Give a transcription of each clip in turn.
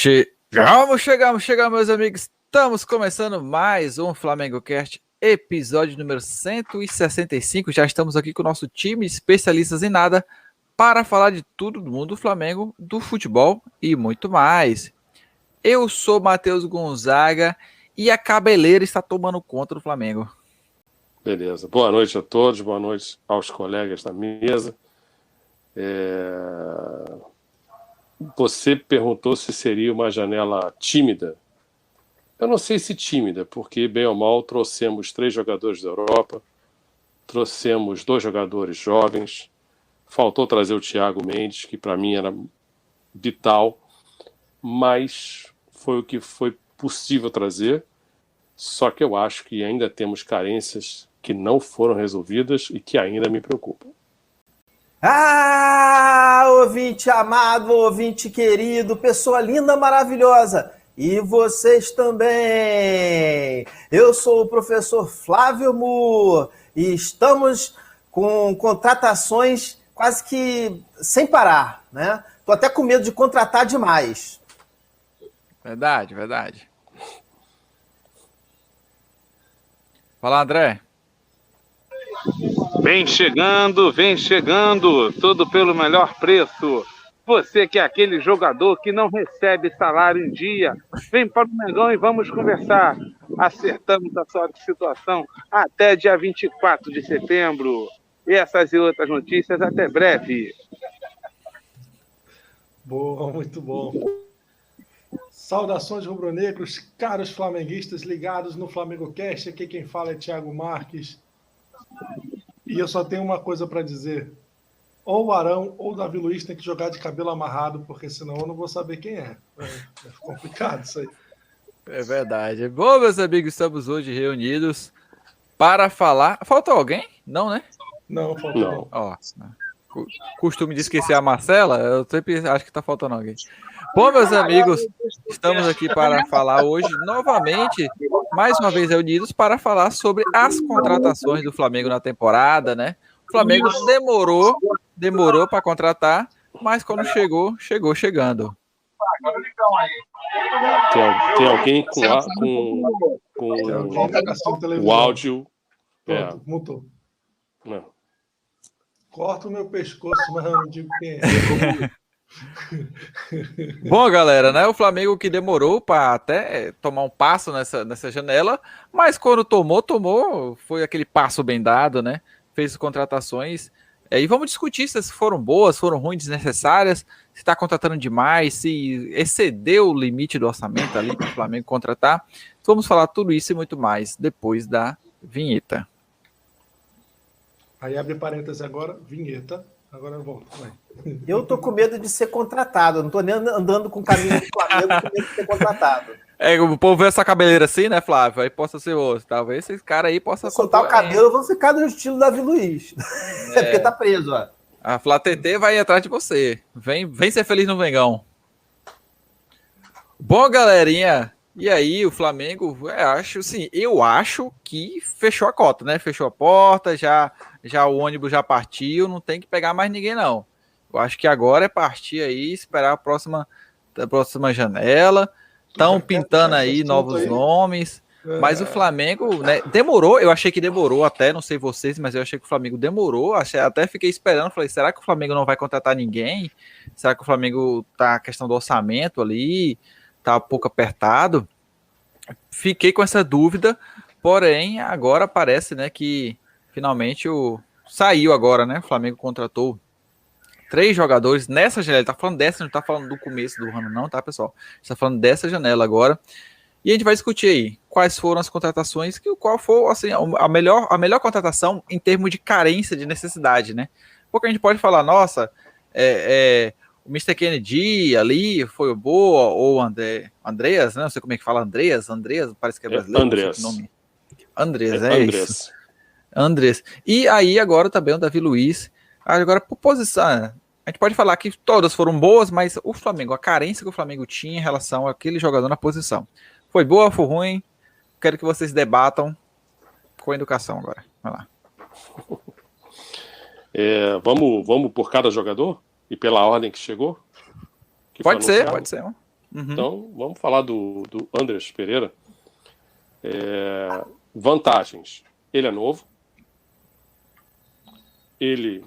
Chegamos, meus amigos. Estamos começando mais um Flamengo Cast, episódio número 165. Já estamos aqui com o nosso time especialistas em nada para falar de tudo do mundo do Flamengo, do futebol e muito mais. Eu sou Matheus Gonzaga e a cabeleira está tomando conta do Flamengo. Beleza. Boa noite a todos, boa noite aos colegas da mesa. Você perguntou se seria uma janela tímida. Eu não sei se tímida, porque bem ou mal trouxemos 3 jogadores da Europa, trouxemos 2 jogadores jovens, faltou trazer o Thiago Mendes, que para mim era vital, mas foi o que foi possível trazer. Só que eu acho que ainda temos carências que não foram resolvidas e que ainda me preocupam. Ouvinte amado, ouvinte querido, pessoa linda, maravilhosa. E vocês também. Eu sou o professor Flávio Moore e estamos com contratações quase que sem parar, né? Tô até com medo de contratar demais. Verdade. Fala, André. Vem chegando, tudo pelo melhor preço. Você que é aquele jogador que não recebe salário em dia, vem para o Mengão e vamos conversar. Acertamos a sua situação até dia 24 de setembro. Essas e outras notícias, até breve. Boa, muito bom. Saudações rubro-negros, caros flamenguistas ligados no Flamengo Cast. Aqui quem fala é Thiago Marques. E eu só tenho uma coisa para dizer. Ou o Arão ou o Davi Luiz tem que jogar de cabelo amarrado, porque senão eu não vou saber quem é. É complicado isso aí. É verdade. Bom, meus amigos, estamos hoje reunidos para falar... Faltou alguém? Não, né? Não, faltou não. Ó, costume de esquecer a Marcela, eu sempre acho que está faltando alguém. Bom, meus amigos, estamos aqui para falar hoje, novamente, mais uma vez reunidos, para falar sobre as contratações do Flamengo na temporada, né? O Flamengo demorou para contratar, mas quando chegou chegando. Tem alguém com o áudio. Pronto, mutou. Não. Corta o meu pescoço, mas eu não digo quem é. Bom, galera, né? O Flamengo que demorou para até tomar um passo nessa janela, mas quando tomou, foi aquele passo bem dado, né? Fez contratações. E vamos discutir se foram boas, foram ruins, desnecessárias, se está contratando demais, se excedeu o limite do orçamento ali para o Flamengo contratar. Vamos falar tudo isso e muito mais depois da vinheta. Aí abre parênteses agora, vinheta. Agora eu volto. Vai. Eu tô com medo de ser contratado. Eu não tô nem andando com camisa do Flamengo com medo de ser contratado. O povo vê essa cabeleira assim, né, Flávio? Aí possa ser outro. Talvez esse cara aí possa... Se soltar o cabelo, eu vou ficar no estilo Davi Luiz. É porque tá preso, ó. A Flá TT vai atrás de você. Vem ser feliz no Mengão. Bom, galerinha... E aí, o Flamengo, eu acho que fechou a cota, né? Fechou a porta, já o ônibus já partiu, não tem que pegar mais ninguém, não. Eu acho que agora é partir aí, esperar a próxima janela. Estão pintando aí novos nomes. Mas o Flamengo, né, demorou, eu achei que demorou até, não sei vocês, mas eu achei que o Flamengo demorou, até fiquei esperando, falei, será que o Flamengo não vai contratar ninguém? Será que o Flamengo tá a questão do orçamento ali... Tá um pouco apertado, fiquei com essa dúvida, porém agora parece, né, que finalmente saiu agora, né, o Flamengo contratou 3 jogadores nessa janela, tá falando dessa, não tá falando do começo do ano não, tá, pessoal? Está falando dessa janela agora, e a gente vai discutir aí quais foram as contratações, qual foi, assim, a melhor contratação em termos de carência, de necessidade, né, porque a gente pode falar, nossa, o Mr. Kennedy ali foi boa, ou Andreas, né? Não sei como é que fala, Andreas, parece que é brasileiro. Andreas. E aí agora também o Davi Luiz. Agora, por posição, a gente pode falar que todas foram boas, mas o Flamengo, a carência que o Flamengo tinha em relação àquele jogador na posição. Foi boa, foi ruim? Quero que vocês debatam com educação agora. Vai lá. Vamos por cada jogador? E pela ordem que chegou? Pode ser. Então, vamos falar do Andreas Pereira. Vantagens. Ele é novo. Ele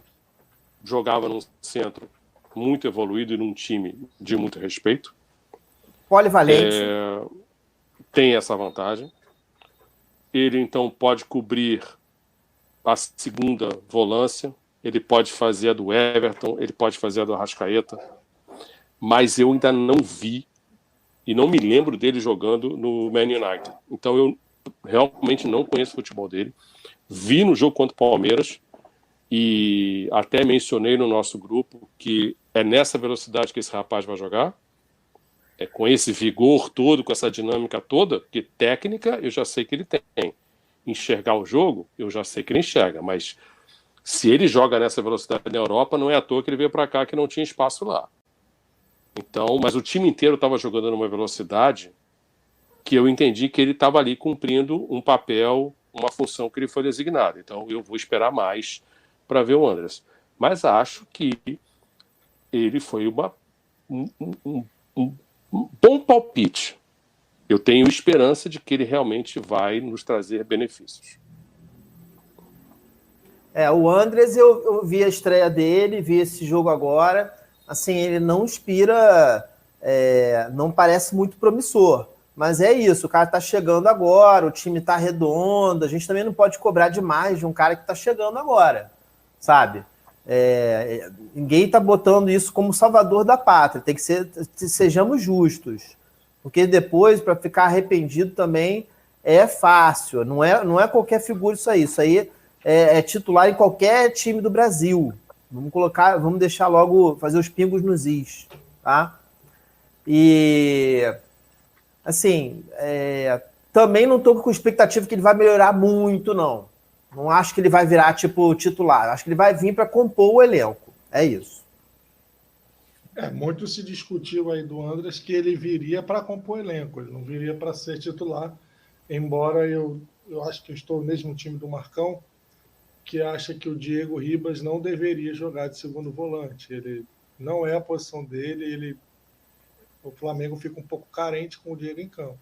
jogava num centro muito evoluído e num time de muito respeito. Polivalente. Tem essa vantagem. Ele, então, pode cobrir a segunda volância. Ele pode fazer a do Everton. Ele pode fazer a do Arrascaeta. Mas eu ainda não vi e não me lembro dele jogando no Man United. Então eu realmente não conheço o futebol dele. Vi no jogo contra o Palmeiras e até mencionei no nosso grupo que é nessa velocidade que esse rapaz vai jogar. É com esse vigor todo, com essa dinâmica toda, que técnica eu já sei que ele tem. Enxergar o jogo, eu já sei que ele enxerga, mas se ele joga nessa velocidade na Europa, não é à toa que ele veio para cá que não tinha espaço lá. Então, mas o time inteiro estava jogando numa velocidade que eu entendi que ele estava ali cumprindo um papel, uma função que ele foi designado. Então, eu vou esperar mais para ver o Andreas. Mas acho que ele foi um bom palpite. Eu tenho esperança de que ele realmente vai nos trazer benefícios. O Andreas, eu vi a estreia dele, vi esse jogo agora. Assim, ele não inspira, não parece muito promissor, mas é isso, o cara tá chegando agora, o time tá redondo, a gente também não pode cobrar demais de um cara que tá chegando agora, sabe? Ninguém tá botando isso como salvador da pátria, tem que ser, sejamos justos, porque depois, para ficar arrependido também, é fácil, não é qualquer figura isso aí é titular em qualquer time do Brasil. Vamos deixar logo, fazer os pingos nos is, tá? E, assim, também não estou com expectativa que ele vai melhorar muito, não. Não acho que ele vai virar, tipo, titular. Acho que ele vai vir para compor o elenco. É isso. Muito se discutiu aí do Andreas que ele viria para compor o elenco. Ele não viria para ser titular, embora eu acho que eu estou no mesmo time do Marcão, que acha que o Diego Ribas não deveria jogar de segundo volante. Ele não é a posição dele, o Flamengo fica um pouco carente com o Diego em campo.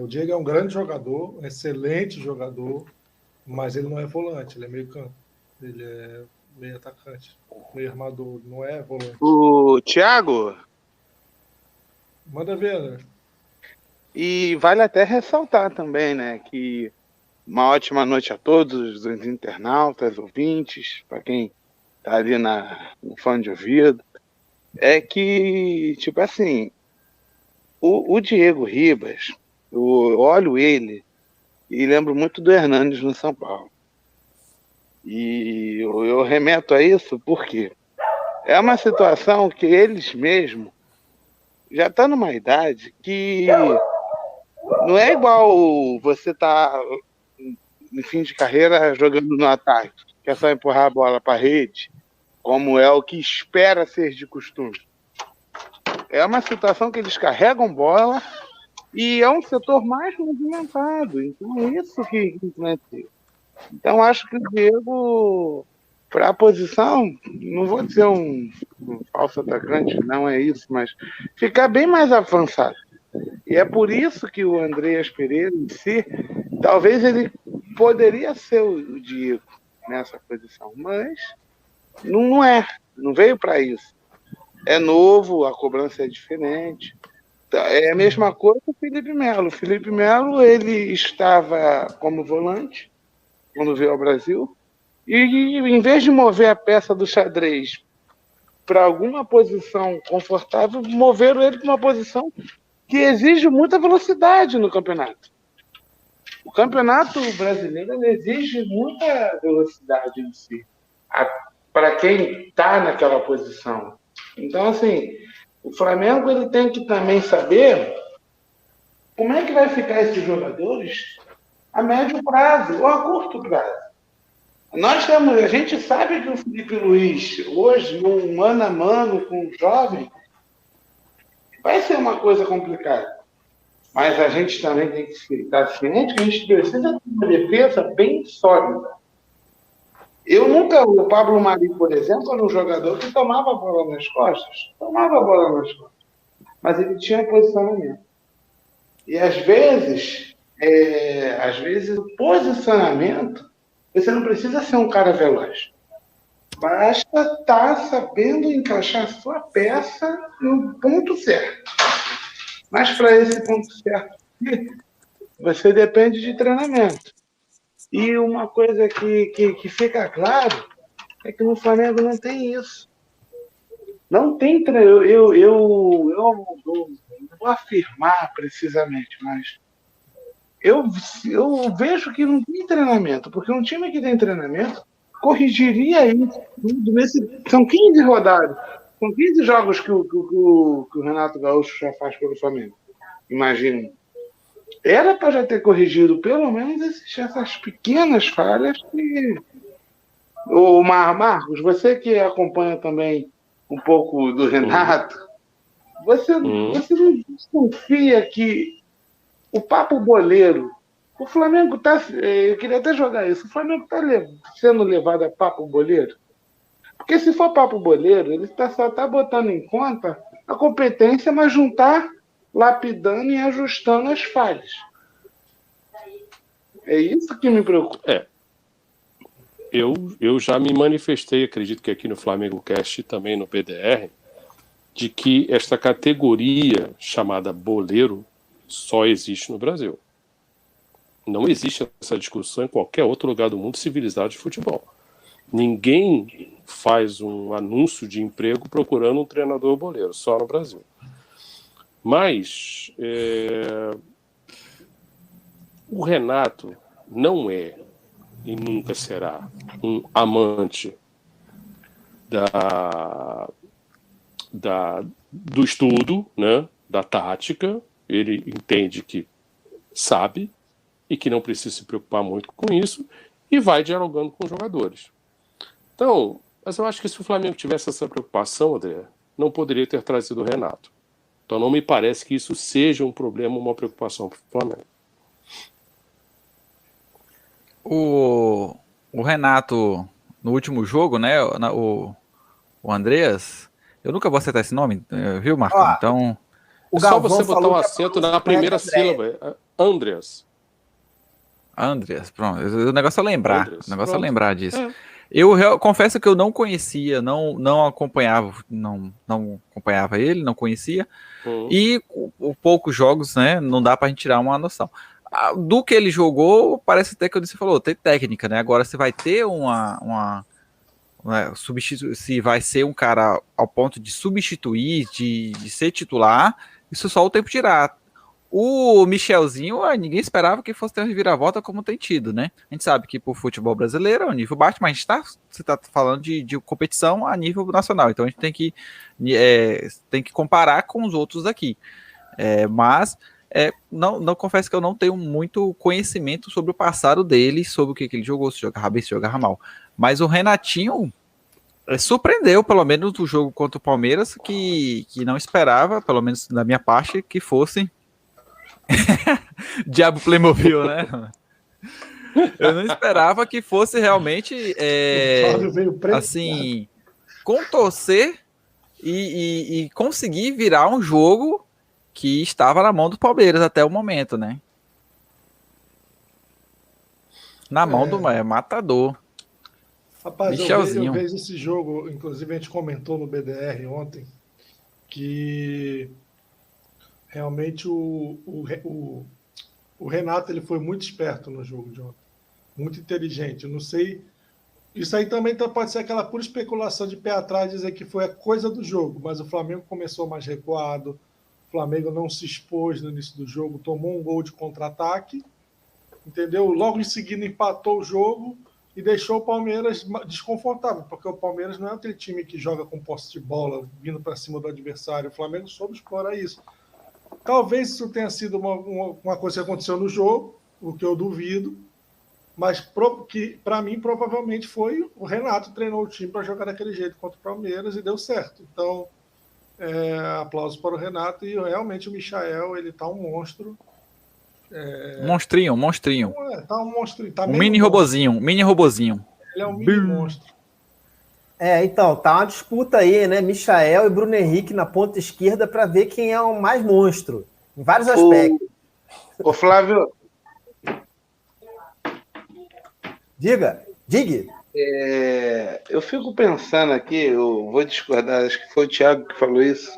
O Diego é um grande jogador, um excelente jogador, mas ele não é volante, ele é meio campo. Ele é meio atacante, meio armador, não é volante. O Thiago? Manda ver, né? E vale até ressaltar também, né, que uma ótima noite a todos os internautas, ouvintes, para quem tá ali no fone de ouvido. É que, tipo assim, o Diego Ribas, eu olho ele e lembro muito do Hernanes no São Paulo. E eu remeto a isso porque é uma situação que eles mesmos já estão numa idade que não é igual você tá no fim de carreira jogando no ataque, que é só empurrar a bola para a rede, como é o que espera ser de costume. É uma situação que eles carregam bola e é um setor mais movimentado. Então é isso que influencia. Então acho que o Diego, para a posição, não vou dizer um falso atacante, não é isso, mas ficar bem mais avançado. E é por isso que o Andreas Pereira em si, talvez ele poderia ser o Diego nessa posição, mas não veio para isso. É novo, a cobrança é diferente. É a mesma coisa com o Felipe Melo. O Felipe Melo, ele estava como volante quando veio ao Brasil e em vez de mover a peça do xadrez para alguma posição confortável, moveram ele para uma posição que exige muita velocidade no campeonato. O campeonato brasileiro ele exige muita velocidade em si, para quem está naquela posição. Então, assim, o Flamengo ele tem que também saber como é que vai ficar esses jogadores a médio prazo ou a curto prazo. A gente sabe que o Felipe Luiz, hoje, num mano a mano com o jovem, vai ser uma coisa complicada. Mas a gente também tem que estar ciente que a gente precisa de uma defesa bem sólida. O Pablo Mari, por exemplo, era um jogador que tomava a bola nas costas. mas ele tinha posicionamento. E às vezes o posicionamento, você não precisa ser um cara veloz. Basta estar sabendo encaixar a sua peça no ponto certo. Mas para esse ponto certo, você depende de treinamento. E uma coisa que fica claro é que no Flamengo não tem isso. Não tem treinamento. Eu não vou afirmar precisamente, mas eu vejo que não tem treinamento, porque um time que tem treinamento corrigiria isso tudo. São 15 rodadas, são 15 jogos que o Renato Gaúcho já faz pelo Flamengo. Imagina. Era para já ter corrigido pelo menos essas pequenas falhas que... O Marcos, você que acompanha também um pouco do Renato, você não desconfia que o papo boleiro, o Flamengo está... Eu queria até jogar isso. O Flamengo está sendo levado a papo boleiro? Porque se for papo boleiro, ele só está botando em conta a competência, mas não está lapidando e ajustando as falhas. É isso que me preocupa. Eu já me manifestei, acredito que aqui no Flamengo Cast e também no PDR, de que esta categoria chamada boleiro só existe no Brasil. Não existe essa discussão em qualquer outro lugar do mundo civilizado de futebol. Ninguém faz um anúncio de emprego procurando um treinador boleiro, só no Brasil. Mas o Renato não é e nunca será um amante do estudo, né, da tática. Ele entende que sabe e que não precisa se preocupar muito com isso e vai dialogando com os jogadores. Então, mas eu acho que se o Flamengo tivesse essa preocupação, André, não poderia ter trazido o Renato. Então não me parece que isso seja um problema, uma preocupação para o Flamengo. O Renato, no último jogo, né? O Andreas, eu nunca vou acertar esse nome, viu, Marco? Então. É só você botar um acento na primeira sílaba. Andreas. Andreas, pronto. O negócio é lembrar. Andreas, o negócio pronto. É lembrar disso. Eu confesso que eu não conhecia, não acompanhava, não acompanhava ele, não conhecia. E o poucos jogos, né? Não dá pra gente tirar uma noção. Do que ele jogou, parece até que você falou, tem técnica, né? Agora você vai ter se vai ser um cara ao ponto de substituir, de ser titular, isso só o tempo dirá. O Michelzinho, ninguém esperava que fosse ter uma reviravolta como tem tido, né? A gente sabe que pro futebol brasileiro é um nível baixo, mas você tá falando de competição a nível nacional, então a gente tem que comparar com os outros aqui. Não confesso que eu não tenho muito conhecimento sobre o passado dele, sobre o que ele jogou, se jogava bem, se jogava mal. Mas o Renatinho surpreendeu, pelo menos no jogo contra o Palmeiras, que não esperava, pelo menos da minha parte, que fosse Diabo Playmobil, né? Eu não esperava que fosse realmente assim, contorcer e conseguir virar um jogo que estava na mão do Palmeiras até o momento, né? Na mão do matador. Rapaz, eu vejo esse jogo, inclusive a gente comentou no BDR ontem, que realmente o Renato ele foi muito esperto no jogo de ontem, muito inteligente. Eu não sei, isso aí também pode ser aquela pura especulação de pé atrás, dizer que foi a coisa do jogo, mas o Flamengo começou mais recuado, o Flamengo não se expôs no início do jogo, tomou um gol de contra-ataque, entendeu? Logo em seguida empatou o jogo e deixou o Palmeiras desconfortável, porque o Palmeiras não é aquele time que joga com posse de bola, vindo para cima do adversário. O Flamengo soube explorar isso. Talvez isso tenha sido uma coisa que aconteceu no jogo, o que eu duvido, mas que para mim provavelmente foi o Renato treinou o time para jogar daquele jeito contra o Palmeiras e deu certo. Então, aplausos para o Renato, e realmente o Michael, ele tá um monstro. Monstrinho. Tá um monstro. Tá mini robozinho. Ele é um mini monstro. Então, tá uma disputa aí, né? Michael e Bruno Henrique na ponta esquerda para ver quem é o mais monstro, em vários aspectos. Ô Flávio, Diga. eu fico pensando aqui, eu vou discordar, acho que foi o Thiago que falou isso,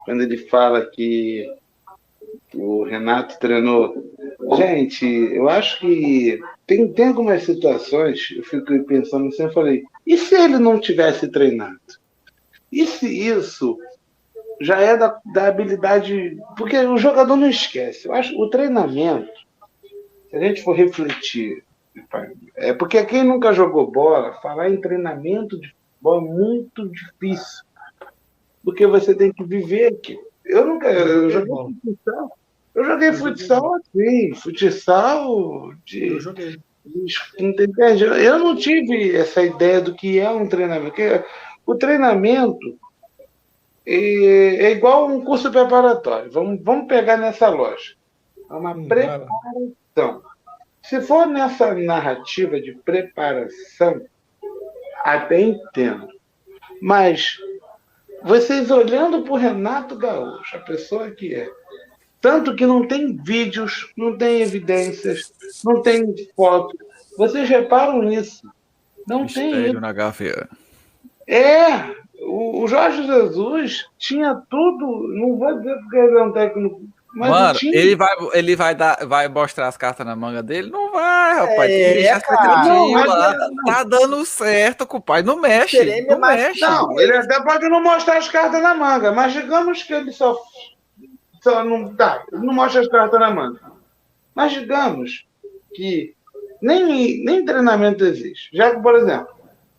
quando ele fala que o Renato treinou. Gente, eu acho que tem algumas situações, eu fico pensando assim, eu falei, e se ele não tivesse treinado? E se isso já é da habilidade. Porque o jogador não esquece. Eu acho o treinamento, se a gente for refletir, é porque quem nunca jogou bola, falar em treinamento de futebol é muito difícil. Porque você tem que viver aquilo. Eu joguei futsal. Eu joguei futsal assim, futsal de. Eu joguei. Eu não tive essa ideia do que é um treinamento. Porque o treinamento é igual um curso preparatório. Vamos pegar nessa lógica. É uma preparação. Se for nessa narrativa de preparação, até entendo. Mas vocês olhando para o Renato Gaúcho, a pessoa que é, tanto que não tem vídeos, não tem evidências, não tem fotos. Vocês reparam nisso? Não tem Mistério isso. na gaveta. O Jorge Jesus tinha tudo, não vou dizer porque ele é um técnico, mas Mano, tinha. ele vai mostrar as cartas na manga dele? Não vai, rapaz. Cara. Não, mas Tá dando certo, compadre. Não mexe. Sereno é Não mais- mexe. não, ele até pode não mostrar as cartas na manga, mas digamos que ele só não dá, ele não mostra as cartas na manga. Mas digamos que nem treinamento existe. Já que, por exemplo,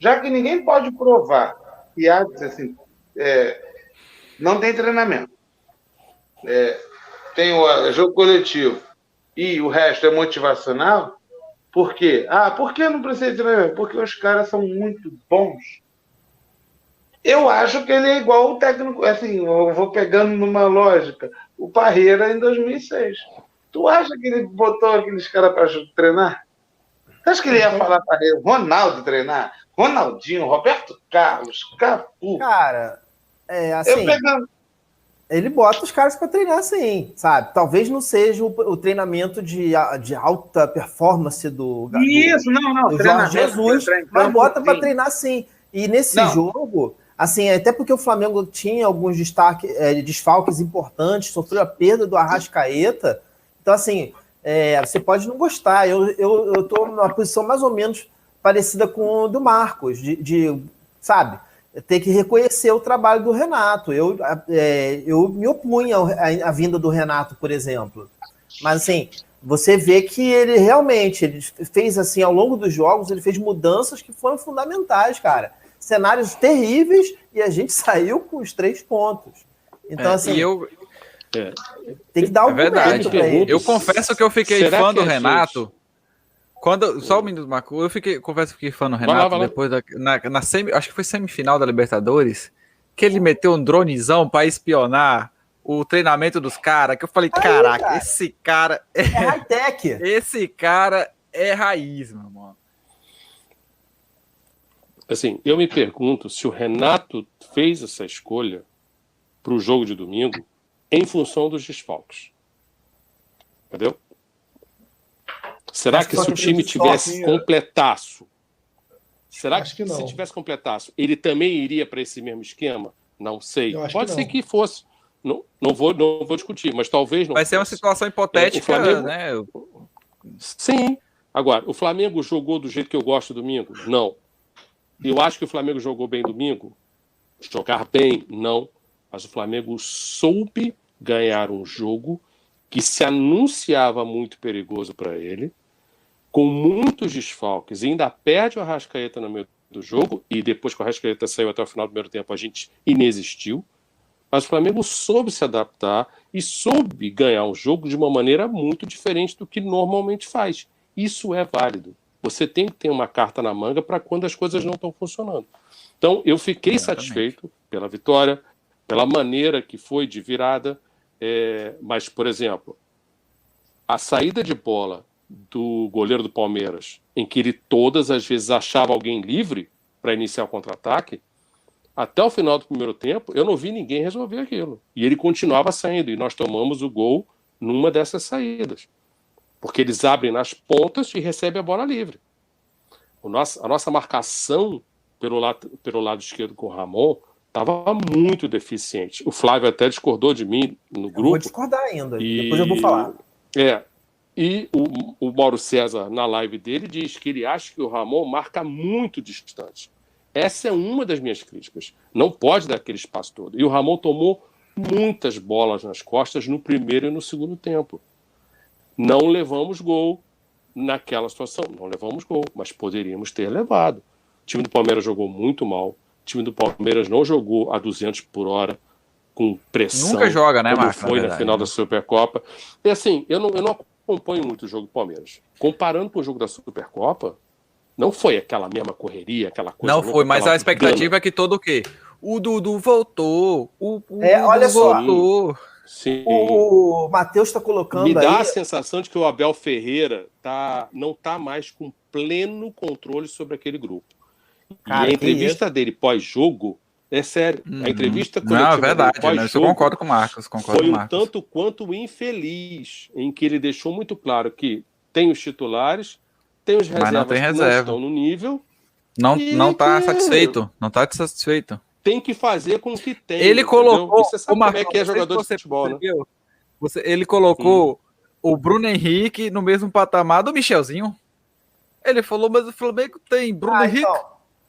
já que ninguém pode provar que há, assim, não tem treinamento, tem o jogo coletivo e o resto é motivacional, por quê? Por que não precisa de treinamento? Porque os caras são muito bons. Eu acho que ele é igual o técnico, assim, eu vou pegando numa lógica, o Parreira em 2006. Tu acha que ele botou aqueles caras para treinar? Tu acha que ele ia falar para ele, Ronaldo treinar? Ronaldinho, Roberto Carlos, Cafu. Cara, Eu assim, pegando. ele bota os caras para treinar sim, sabe? Talvez não seja o treinamento de alta performance do Isso, não. do Jorge treinamento, Jesus, treinamento, mas bota para sim. treinar sim. E nesse Não. jogo, assim, até porque o Flamengo tinha alguns desfalques importantes, sofreu a perda do Arrascaeta. Então, assim, você pode não gostar. Eu tô numa posição mais ou menos parecida com o do Marcos, sabe, ter que reconhecer o trabalho do Renato. Eu me opunha à vinda do Renato, por exemplo. Mas, assim, você vê que ele fez, assim, ao longo dos jogos, ele fez mudanças que foram fundamentais, cara. Cenários terríveis e a gente saiu com os 3 pontos. Então, assim, tem que dar o verdade. pra ele. Eu confesso que eu fiquei Será fã que do a Renato. Só um minuto, Marco. Confesso que fiquei fã do Renato Vai lá. depois acho que foi semifinal da Libertadores, que ele meteu um dronezão para espionar o treinamento dos caras, que eu falei, caraca, cara. esse cara É high-tech. esse cara é raiz, meu irmão. Assim, eu me pergunto se o Renato fez essa escolha para o jogo de domingo em função dos desfalques. Entendeu? Será Acho que que se o só time tivesse sozinho, completaço, será acho que que não. se tivesse completaço, ele também iria para esse mesmo esquema? Não sei. Eu acho Pode que ser não. que fosse. Não vou discutir, mas talvez não Vai ser uma fosse. situação hipotética, o Flamengo- né? Sim. Agora, o Flamengo jogou do jeito que eu gosto domingo? Não. Eu acho que o Flamengo jogou bem domingo? Jogar bem? Não. Mas o Flamengo soube ganhar um jogo que se anunciava muito perigoso para ele, com muitos desfalques, e ainda perde o Arrascaeta no meio do jogo, e depois que o Arrascaeta saiu até o final do primeiro tempo, a gente inexistiu. Mas o Flamengo soube se adaptar e soube ganhar um jogo de uma maneira muito diferente do que normalmente faz. Isso é válido. Você tem que ter uma carta na manga para quando as coisas não estão funcionando. Então, eu fiquei satisfeito pela vitória, pela maneira que foi de virada, mas, por exemplo, a saída de bola do goleiro do Palmeiras, em que ele todas as vezes achava alguém livre para iniciar o contra-ataque, até o final do primeiro tempo, eu não vi ninguém resolver aquilo. E ele continuava saindo, e nós tomamos o gol numa dessas saídas. Porque eles abrem nas pontas e recebem a bola livre. A nossa marcação pelo lado esquerdo com o Ramon estava muito deficiente. O Flávio até discordou de mim no grupo. Eu vou discordar ainda, depois eu vou falar. E o Mauro César, na live dele, diz que ele acha que o Ramon marca muito distante. Essa é uma das minhas críticas. Não pode dar aquele espaço todo. E o Ramon tomou muitas bolas nas costas no primeiro e no segundo tempo. Não levamos gol naquela situação. Não levamos gol, mas poderíamos ter levado. O time do Palmeiras jogou muito mal. O time do Palmeiras não jogou a 200 por hora, com pressão. Nunca joga, né, Marcos? Foi na final da Supercopa. E assim, eu não acompanho muito o jogo do Palmeiras. Comparando com o jogo da Supercopa, não foi aquela mesma correria, aquela coisa... Não foi, mas a expectativa é que todo o quê? O Dudu voltou. O olha só. Voltou. Sim. O Matheus está colocando aí... Me dá a sensação de que o Abel Ferreira não está mais com pleno controle sobre aquele grupo. Cara, e a entrevista dele pós-jogo, é sério, a entrevista coletiva dele pós-jogo... Não, eu concordo com o Marcos. Foi um tanto quanto infeliz, em que ele deixou muito claro que tem os titulares, tem os reservas não tem reserva. Que não estão no nível... Não está satisfeito. Não está satisfeito. Tem que fazer com o que tem. Ele colocou. Você sabe como é que é jogador de futebol, né? Ele colocou o Bruno Henrique no mesmo patamar do Michelzinho. Ele falou, mas o Flamengo tem Bruno Henrique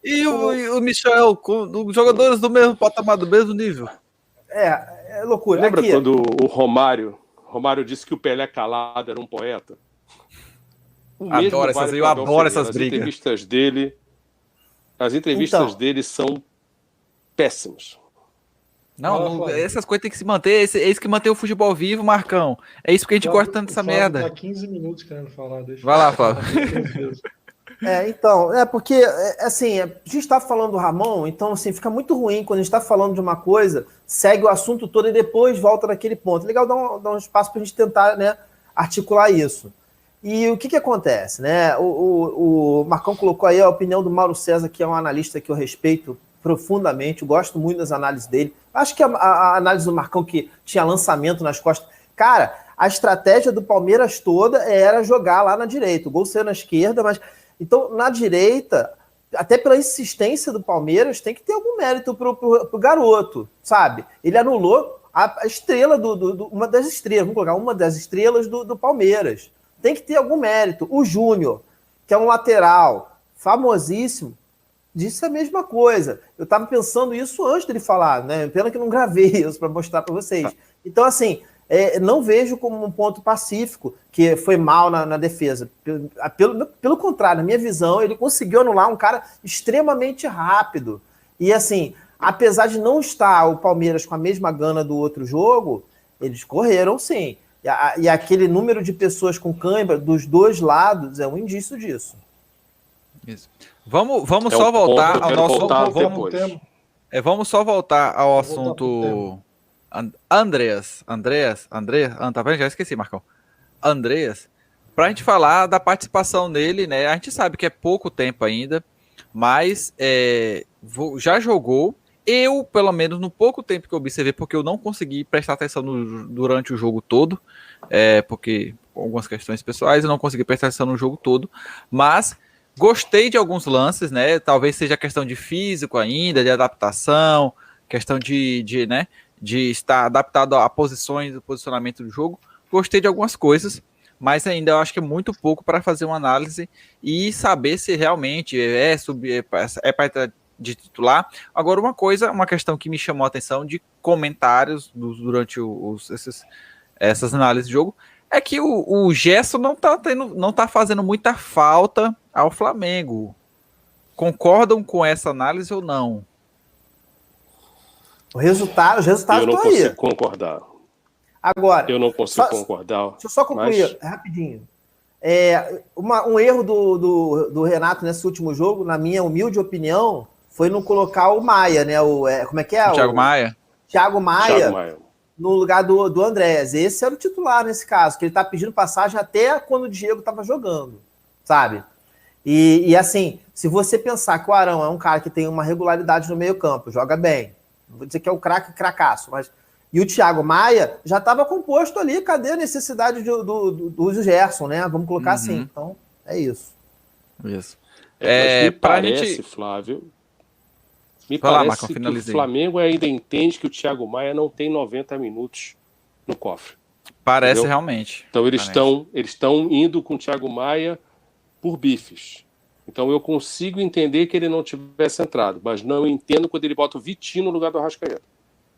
e o Michel, os jogadores do mesmo patamar, do mesmo nível. É loucura. Lembra quando o Romário disse que o Pelé calado era um poeta? Eu adoro essas brigas. As entrevistas dele são péssimas. Não, essas coisas tem que se manter. É isso que mantém o futebol vivo, Marcão. É isso que a gente gosta tanto dessa merda. Tá 15 minutos querendo falar. Vai lá, Flávio. Porque, assim, a gente está falando do Ramon, então, assim, fica muito ruim quando a gente está falando de uma coisa, segue o assunto todo e depois volta naquele ponto. Legal dar um espaço para a gente tentar, né, articular isso. E o que acontece, né? O Marcão colocou aí a opinião do Mauro César, que é um analista que eu respeito profundamente, eu gosto muito das análises dele. Acho que a análise do Marcão, que tinha lançamento nas costas... Cara, a estratégia do Palmeiras toda era jogar lá na direita. O gol saiu na esquerda, mas... Então, na direita, até pela insistência do Palmeiras, tem que ter algum mérito pro garoto, sabe? Ele anulou a estrela uma das estrelas, vamos colocar, uma das estrelas do Palmeiras. Tem que ter algum mérito. O Júnior, que é um lateral famosíssimo, disse a mesma coisa. Eu estava pensando isso antes dele falar, né? Pena que não gravei isso para mostrar para vocês. Então, assim, não vejo como um ponto pacífico que foi mal na defesa. Pelo contrário, na minha visão, ele conseguiu anular um cara extremamente rápido. E, assim, apesar de não estar o Palmeiras com a mesma gana do outro jogo, eles correram, sim. E aquele número de pessoas com cãibra dos dois lados é um indício disso. Isso. Vamos só voltar ao nosso... Vamos só voltar ao assunto... Andreas, tá vendo? Já esqueci, Marcão. Andreas, pra gente falar da participação dele, né? A gente sabe que é pouco tempo ainda, mas já jogou. Eu, pelo menos, no pouco tempo que eu observei, porque eu não consegui prestar atenção durante o jogo todo, porque algumas questões pessoais eu não consegui prestar atenção no jogo todo, mas gostei de alguns lances, né? Talvez seja questão de físico ainda, de adaptação, questão de estar adaptado a posições, o posicionamento do jogo. Gostei de algumas coisas, mas ainda eu acho que é muito pouco para fazer uma análise e saber se realmente para entrar de titular. Agora, uma questão que me chamou a atenção de comentários durante essas análises de jogo é que o Gerson não tá fazendo muita falta ao Flamengo. Concordam com essa análise ou não? Os resultados estão aí. Eu não consigo concordar. Agora, eu não consigo concordar. Deixa eu só concluir rapidinho. Um erro do Renato nesse último jogo, na minha humilde opinião, foi não colocar o Maia, né? Como é que é? Thiago Maia. Thiago Maia no lugar do Andrés. Esse era o titular nesse caso, que ele tá pedindo passagem até quando o Diego estava jogando, sabe? E assim, se você pensar que o Arão é um cara que tem uma regularidade no meio campo, joga bem, não vou dizer que é o craque cracaço, mas... E o Thiago Maia já estava composto ali, cadê a necessidade do Gerson, né? Vamos colocar assim. Então, é isso. Isso. Mas me pra parece, gente... Flávio, me Vai lá, parece Marcão, que o finalizei. Flamengo ainda entende que o Thiago Maia não tem 90 minutos no cofre. Parece Entendeu? realmente. Então eles estão indo com o Thiago Maia por bifes. Então eu consigo entender que ele não tivesse entrado, mas não entendo quando ele bota o Vitinho no lugar do Arrascaeta.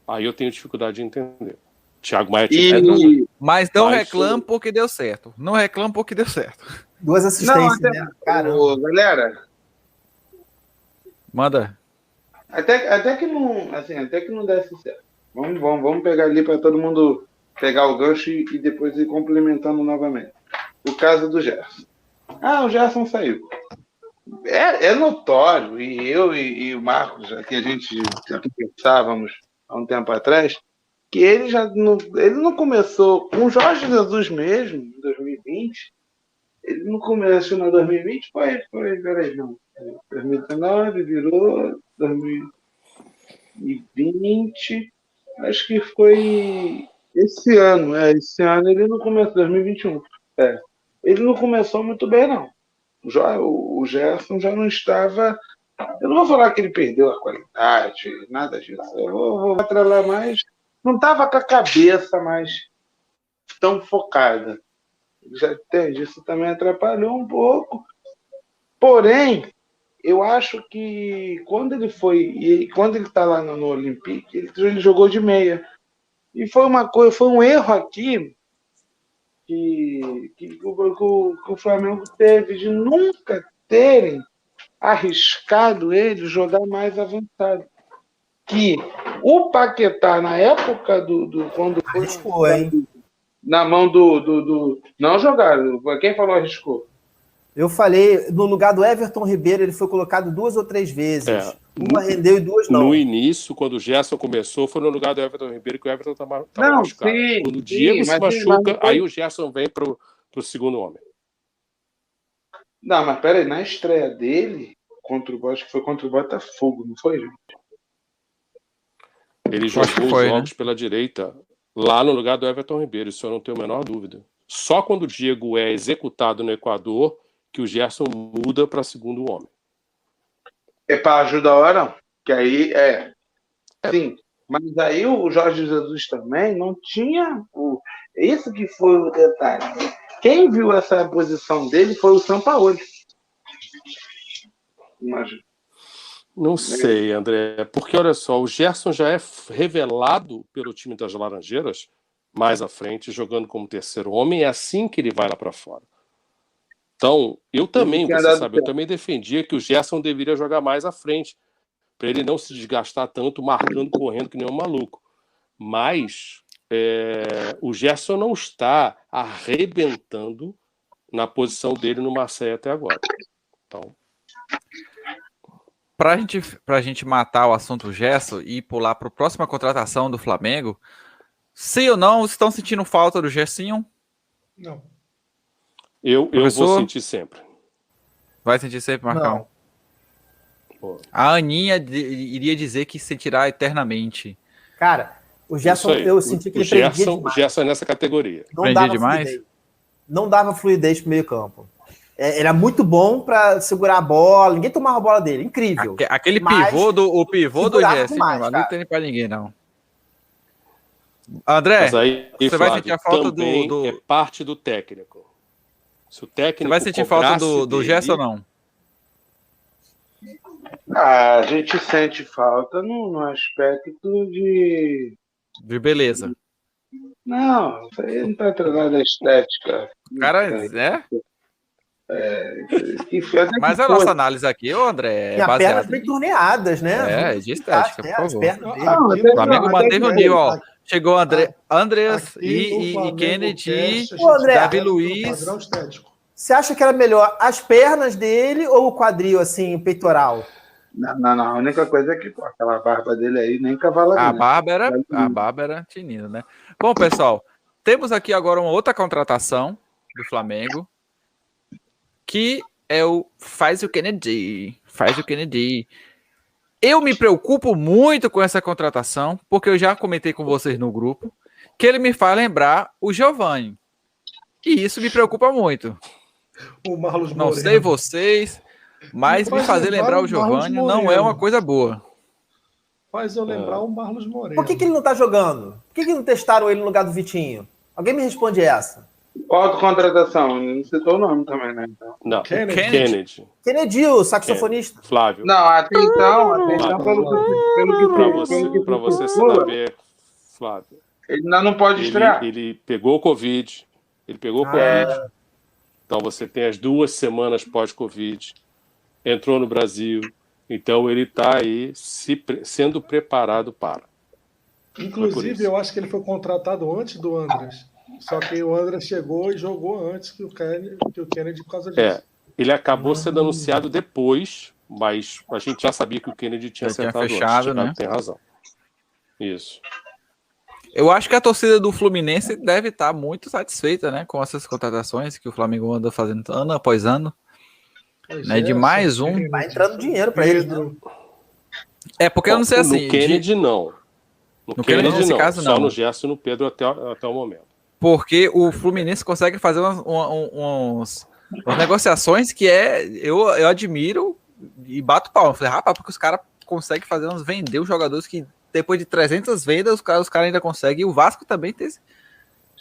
Aí eu tenho dificuldade de entender. Thiago Maia tinha entrado. Mas não reclamo porque deu certo. Não reclamo porque deu certo. 2 assistências, Não, né? Caramba. Galera, Manda. até que não desse certo. Vamos pegar ali para todo mundo pegar o gancho e depois ir complementando novamente. O caso do Gerson. O Gerson saiu. É notório, e eu e o Marcos, que a gente já pensávamos há um tempo atrás, que ele não começou com o Jorge Jesus mesmo, em 2020. Ele não começou em 2020, peraí, não. 2019, virou 2020, acho que foi esse ano. Esse ano ele não começou, 2021. Ele não começou muito bem, não. O Gerson já não estava. Eu não vou falar que ele perdeu a qualidade, nada disso. Eu vou atrelar mais. Não estava com a cabeça mais tão focada. Já entende? Isso também atrapalhou um pouco. Porém, eu acho que quando ele está lá no Olympique, ele jogou de meia. E foi um erro aqui que o Flamengo teve de nunca terem arriscado ele jogar mais avançado. Que o Paquetá, na época quando foi Arriscou, hein? na mão do. Não jogaram. Quem falou arriscou? Eu falei, no lugar do Everton Ribeiro, ele foi colocado 2 ou 3 vezes. Uma rendeu e 2 não. No início, quando o Gerson começou, foi no lugar do Everton Ribeiro, que o Everton estava machucado. Quando o Diego se machuca, aí o Gerson vem para o segundo homem. Não, mas peraí, na estreia dele, acho que foi contra o Botafogo, não foi, gente? Ele jogou os jogos pela direita, lá no lugar do Everton Ribeiro, isso eu não tenho a menor dúvida. Só quando o Diego é executado no Equador, que o Gerson muda para segundo homem. É para ajudar o Arão, que aí sim. Mas aí o Jorge Jesus também não tinha isso que foi o detalhe. Quem viu essa posição dele foi o Sampaoli. Imagina. Não sei, André, porque olha só, o Gerson já é revelado pelo time das Laranjeiras mais à frente, jogando como terceiro homem, é assim que ele vai lá para fora. Então, eu também defendia que o Gerson deveria jogar mais à frente, para ele não se desgastar tanto, marcando, correndo que nem um maluco. Mas o Gerson não está arrebentando na posição dele no Marseille até agora. Então, Pra gente matar o assunto Gerson e pular para a próxima contratação do Flamengo, sim ou não, estão sentindo falta do Gersinho? Não. Eu vou sentir sempre. Vai sentir sempre, Marcão? Não. A Aninha iria dizer que sentirá eternamente. Cara, o Gerson, eu senti que ele prendia demais. O Gerson é nessa categoria. Prendia demais? Não dava fluidez pro meio campo. Era muito bom para segurar a bola, ninguém tomava a bola dele, incrível. Aquele pivô do Gerson, não tem para ninguém, não. André, você vai sentir a falta do... É parte do técnico. Se o técnico você vai sentir falta do Gerson ou não? A gente sente falta no aspecto de beleza. Não, isso aí não tá atrelado à estética. Cara, mas a nossa análise aqui, André, é baseada pernas bem torneadas, né? De estética, por favor. O Flamengo manteve o nível, ó. Chegou Andreas e Kennedy, Davi Luiz. Você acha que era melhor as pernas dele ou o quadril, assim, o peitoral? Não. A única coisa é que aquela barba dele aí nem cavalaria. A barba era tinida, né? Bom, pessoal, temos aqui agora uma outra contratação do Flamengo, que é o faz o Kennedy. Faz o Kennedy. Eu me preocupo muito com essa contratação, porque eu já comentei com vocês no grupo, que ele me faz lembrar o Giovanni. E isso me preocupa muito. O Marlos Não Moreno. sei vocês, mas me Faz fazer lembrar o Marlos Giovanni não Moreno. é uma coisa boa. Faz eu lembrar o Marlos Moreno. Por que ele não tá jogando? Por que não testaram ele no lugar do Vitinho? Alguém me responde essa. Autocontratação, não citou o nome também, né? Então. Não, Kennedy. Kennedy, o saxofonista. Flávio. Não, até então, pelo que Para você circula, saber, Flávio, ele ainda não pode estrear. ele pegou Covid. Ele pegou Covid. Então você tem as 2 semanas pós-Covid. Entrou no Brasil. Então ele está aí sendo preparado para. Inclusive, eu acho que ele foi contratado antes do Andrés. Só que o Andrés chegou e jogou antes que o Kennedy por causa disso. Ele acabou sendo anunciado depois, mas a gente já sabia que o Kennedy tinha acertado fechado, antes. né? Tem razão. Isso. Eu acho que a torcida do Fluminense deve estar muito satisfeita, né, com essas contratações que o Flamengo anda fazendo ano após ano. Né, de mais um. Vai entrando dinheiro para ele. Pedro. É, porque eu não sei assim. No Kennedy, não. No Kennedy, nesse caso, Só não. no Gerson e no Pedro até o momento. Porque o Fluminense consegue fazer umas negociações que eu admiro e bato palma. Falei, rapaz, porque os caras conseguem vender os jogadores que depois de 300 vendas, os caras ainda conseguem. E o Vasco também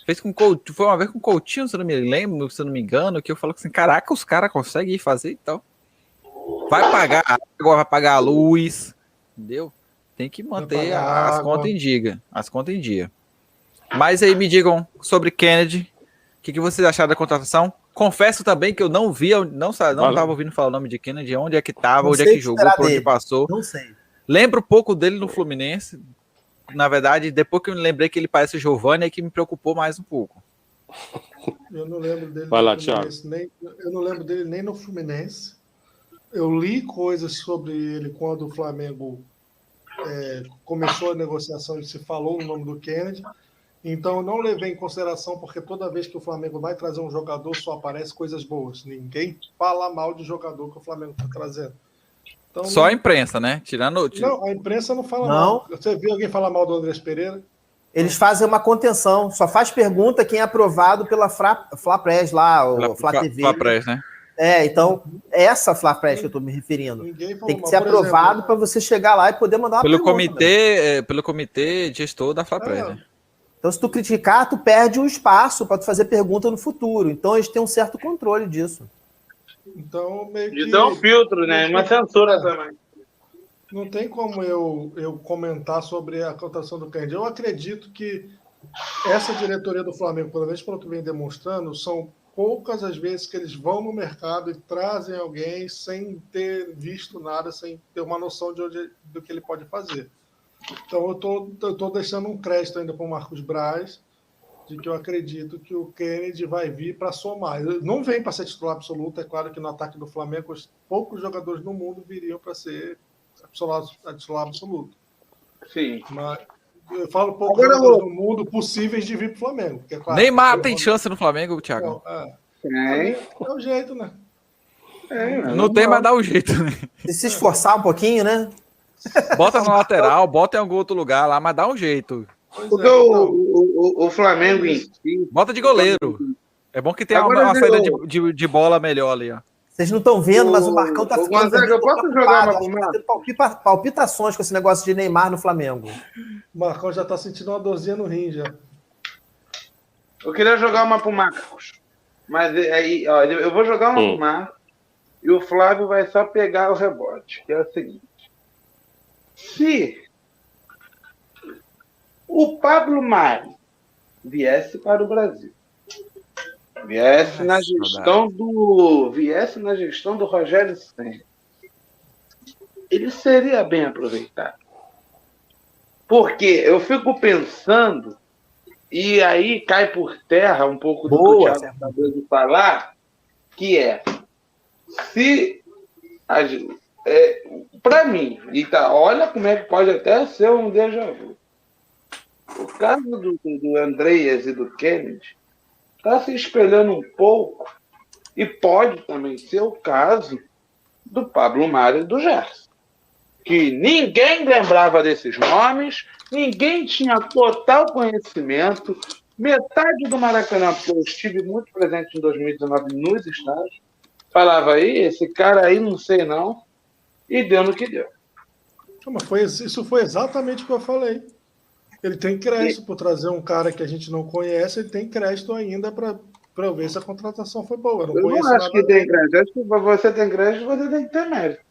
fez com Coutinho, foi uma vez com o Coutinho, se eu não me lembro, se eu não me engano, que eu falo assim, caraca, os caras conseguem fazer, então vai pagar água, vai pagar a luz, entendeu? Tem que manter as contas em dia. Mas aí me digam sobre Kennedy, o que vocês acharam da contratação? Confesso também que eu não via, não estava ouvindo falar o nome de Kennedy, onde é que estava, onde é que jogou, por onde passou. Não sei. Lembro pouco dele no Fluminense. Na verdade, depois que eu me lembrei que ele parece o Giovanni, é que me preocupou mais um pouco. Eu não lembro dele Vai lá, no Fluminense, eu não lembro dele nem no Fluminense. Eu li coisas sobre ele quando o Flamengo começou a negociação e se falou o nome do Kennedy. Então, eu não levei em consideração, porque toda vez que o Flamengo vai trazer um jogador, só aparece coisas boas. Ninguém fala mal de jogador que o Flamengo está trazendo. Então, só a imprensa, né? Não, a imprensa não fala Não. mal. Você viu alguém falar mal do Andrés Pereira? Eles fazem uma contenção. Só faz pergunta quem é aprovado pela Flapress lá, o Flá TV. Flapress, né? Então, essa Flapress que eu estou me referindo. Ninguém falou Tem que mal. ser Por aprovado para você chegar lá e poder mandar uma pergunta. Pelo comitê gestor da Flapress, né? Então, se tu criticar, tu perde o espaço para tu fazer pergunta no futuro. Então, eles têm um certo controle disso. Então, meio que... Isso é um filtro, né? Uma censura também. Não tem como eu comentar sobre a contratação do Kennedy. Eu acredito que essa diretoria do Flamengo, pelo menos pelo que vem demonstrando, são poucas as vezes que eles vão no mercado e trazem alguém sem ter visto nada, sem ter uma noção do que ele pode fazer. Então, eu tô deixando um crédito ainda para o Marcos Braz, de que eu acredito que o Kennedy vai vir para somar. Não vem para ser titular absoluto, é claro que no ataque do Flamengo, poucos jogadores no mundo viriam para ser titular absoluto. Sim. Mas eu falo poucos jogadores no mundo possíveis de vir para o Flamengo. Porque, é claro, Neymar tem chance no Flamengo, Thiago? É o jeito, né? Não tem, mas dá um jeito, né? Se esforçar um pouquinho, né? Bota na lateral, bota em algum outro lugar lá, mas dá um jeito. Porque o Flamengo em si... Bota de goleiro. É bom que tenha uma saída de bola melhor ali, ó. Vocês não estão vendo, mas o Marcão tá ficando... Gonzaga, eu posso jogar uma palpitações com esse negócio de Neymar no Flamengo. O Marcão já tá sentindo uma dorzinha no rim, já. Eu queria jogar uma pro Marcos. Mas aí, ó, eu vou jogar uma pro Marcos e o Flávio vai só pegar o rebote, que é o seguinte. Se o Pablo Mari viesse para o Brasil, viesse na gestão do Rogério Ceni, ele seria bem aproveitado. Porque eu fico pensando, e aí cai por terra um pouco do que o Thiago acabou de falar, que se para mim, olha como é que pode até ser um déjà vu. O caso do Andreas e do Kennedy está se espelhando um pouco E pode também ser o caso do Pablo Maia e do Gerson, que ninguém lembrava desses nomes, ninguém tinha total conhecimento. Metade do Maracanã, porque eu estive muito presente em 2019 nos estádios, falava aí, esse cara aí não sei não, e deu no que deu. Mas isso foi exatamente o que eu falei. Ele tem crédito por trazer um cara que a gente não conhece, ele tem crédito ainda para eu ver se a contratação foi boa. Eu não acho que tem crédito. Acho que você tem crédito, você tem que ter mérito.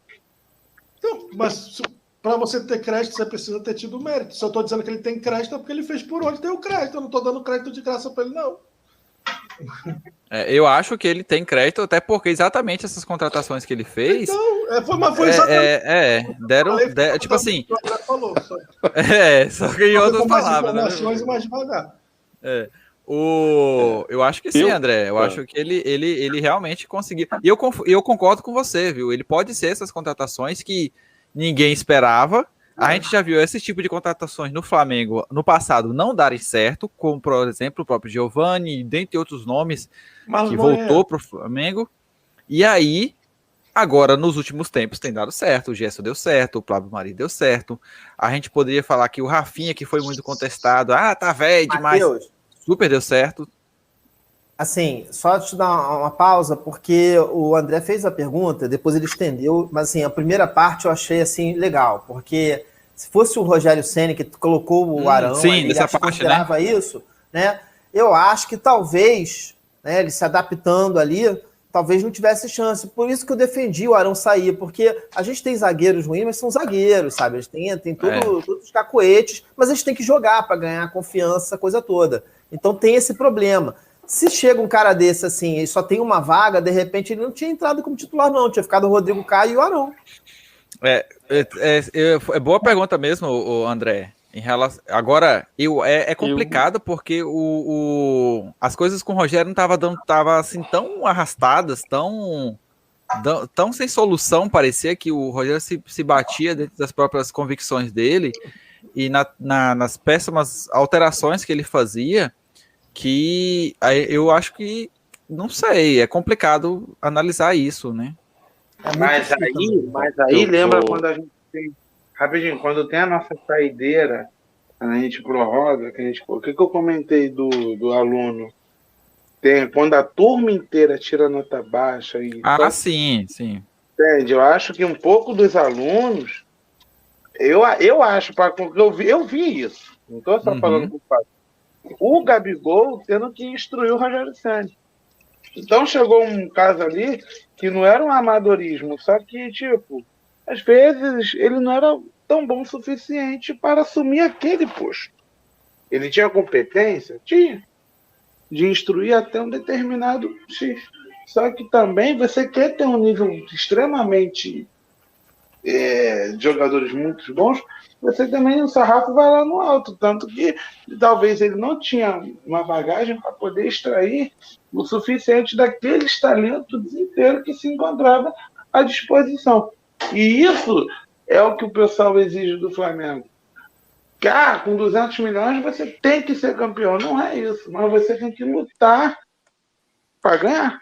Então, mas para você ter crédito, você precisa ter tido mérito. Se eu estou dizendo que ele tem crédito, é porque ele fez por onde tem o crédito. Eu não estou dando crédito de graça para ele, não. Eu acho que ele tem crédito, até porque exatamente essas contratações que ele fez. Então, foi exatamente. Deram tipo assim. Falou, só. Só que em outras palavras. Informações, mais devagar. Eu acho que sim, André. Eu acho que ele realmente conseguiu. E eu concordo com você, viu? Ele pode ser essas contratações que ninguém esperava. A gente já viu esse tipo de contratações no Flamengo no passado não darem certo, como, por exemplo, o próprio Giovani, dentre outros nomes que voltou para o Flamengo. E aí, agora, nos últimos tempos, tem dado certo. O Gerson deu certo, o Pablo Maria deu certo. A gente poderia falar que o Rafinha, que foi muito contestado, tá velho demais. Super deu certo. Assim, só te dar uma pausa, porque o André fez a pergunta, depois ele estendeu, mas assim, a primeira parte eu achei assim legal, porque se fosse o Rogério Ceni que colocou o Arão, ele considerava isso, né? Eu acho que talvez, né, ele se adaptando ali, talvez não tivesse chance. Por isso que eu defendi o Arão sair, porque a gente tem zagueiros ruins, mas são zagueiros, sabe? Eles têm todos os cacoetes, mas eles têm que jogar para ganhar confiança, essa coisa toda. Então tem esse problema. Se chega um cara desse assim e só tem uma vaga, de repente ele não tinha entrado como titular, não. Tinha ficado o Rodrigo Caio e o Arão. É boa pergunta mesmo, André. Em relação... Agora, é complicado porque as coisas com o Rogério não estavam assim, tão arrastadas, tão sem solução. Parecia que o Rogério se batia dentro das próprias convicções dele e nas péssimas alterações que ele fazia, que eu acho que, não sei, é complicado analisar isso, né? Mas aí lembra quando a gente tem... Rapidinho, quando tem a nossa saideira, a gente prorroga, o que eu comentei do aluno? Quando a turma inteira tira nota baixa e... sim. Entende? Eu acho que um pouco dos alunos... Eu acho, eu vi isso. Não estou só falando com o fato. O Gabigol tendo que instruir o Rogério Ceni. Então chegou um caso ali que não era um amadorismo, só que, tipo, às vezes ele não era tão bom o suficiente para assumir aquele posto. Ele tinha competência? Tinha. De instruir até um determinado X. Só que também você quer ter um nível extremamente de jogadores muito bons, você também, o sarrafo vai lá no alto, tanto que talvez ele não tinha uma bagagem para poder extrair o suficiente daqueles talentos inteiros que se encontrava à disposição. E isso é o que o pessoal exige do Flamengo. Que, com 200 milhões você tem que ser campeão. Não é isso, mas você tem que lutar para ganhar.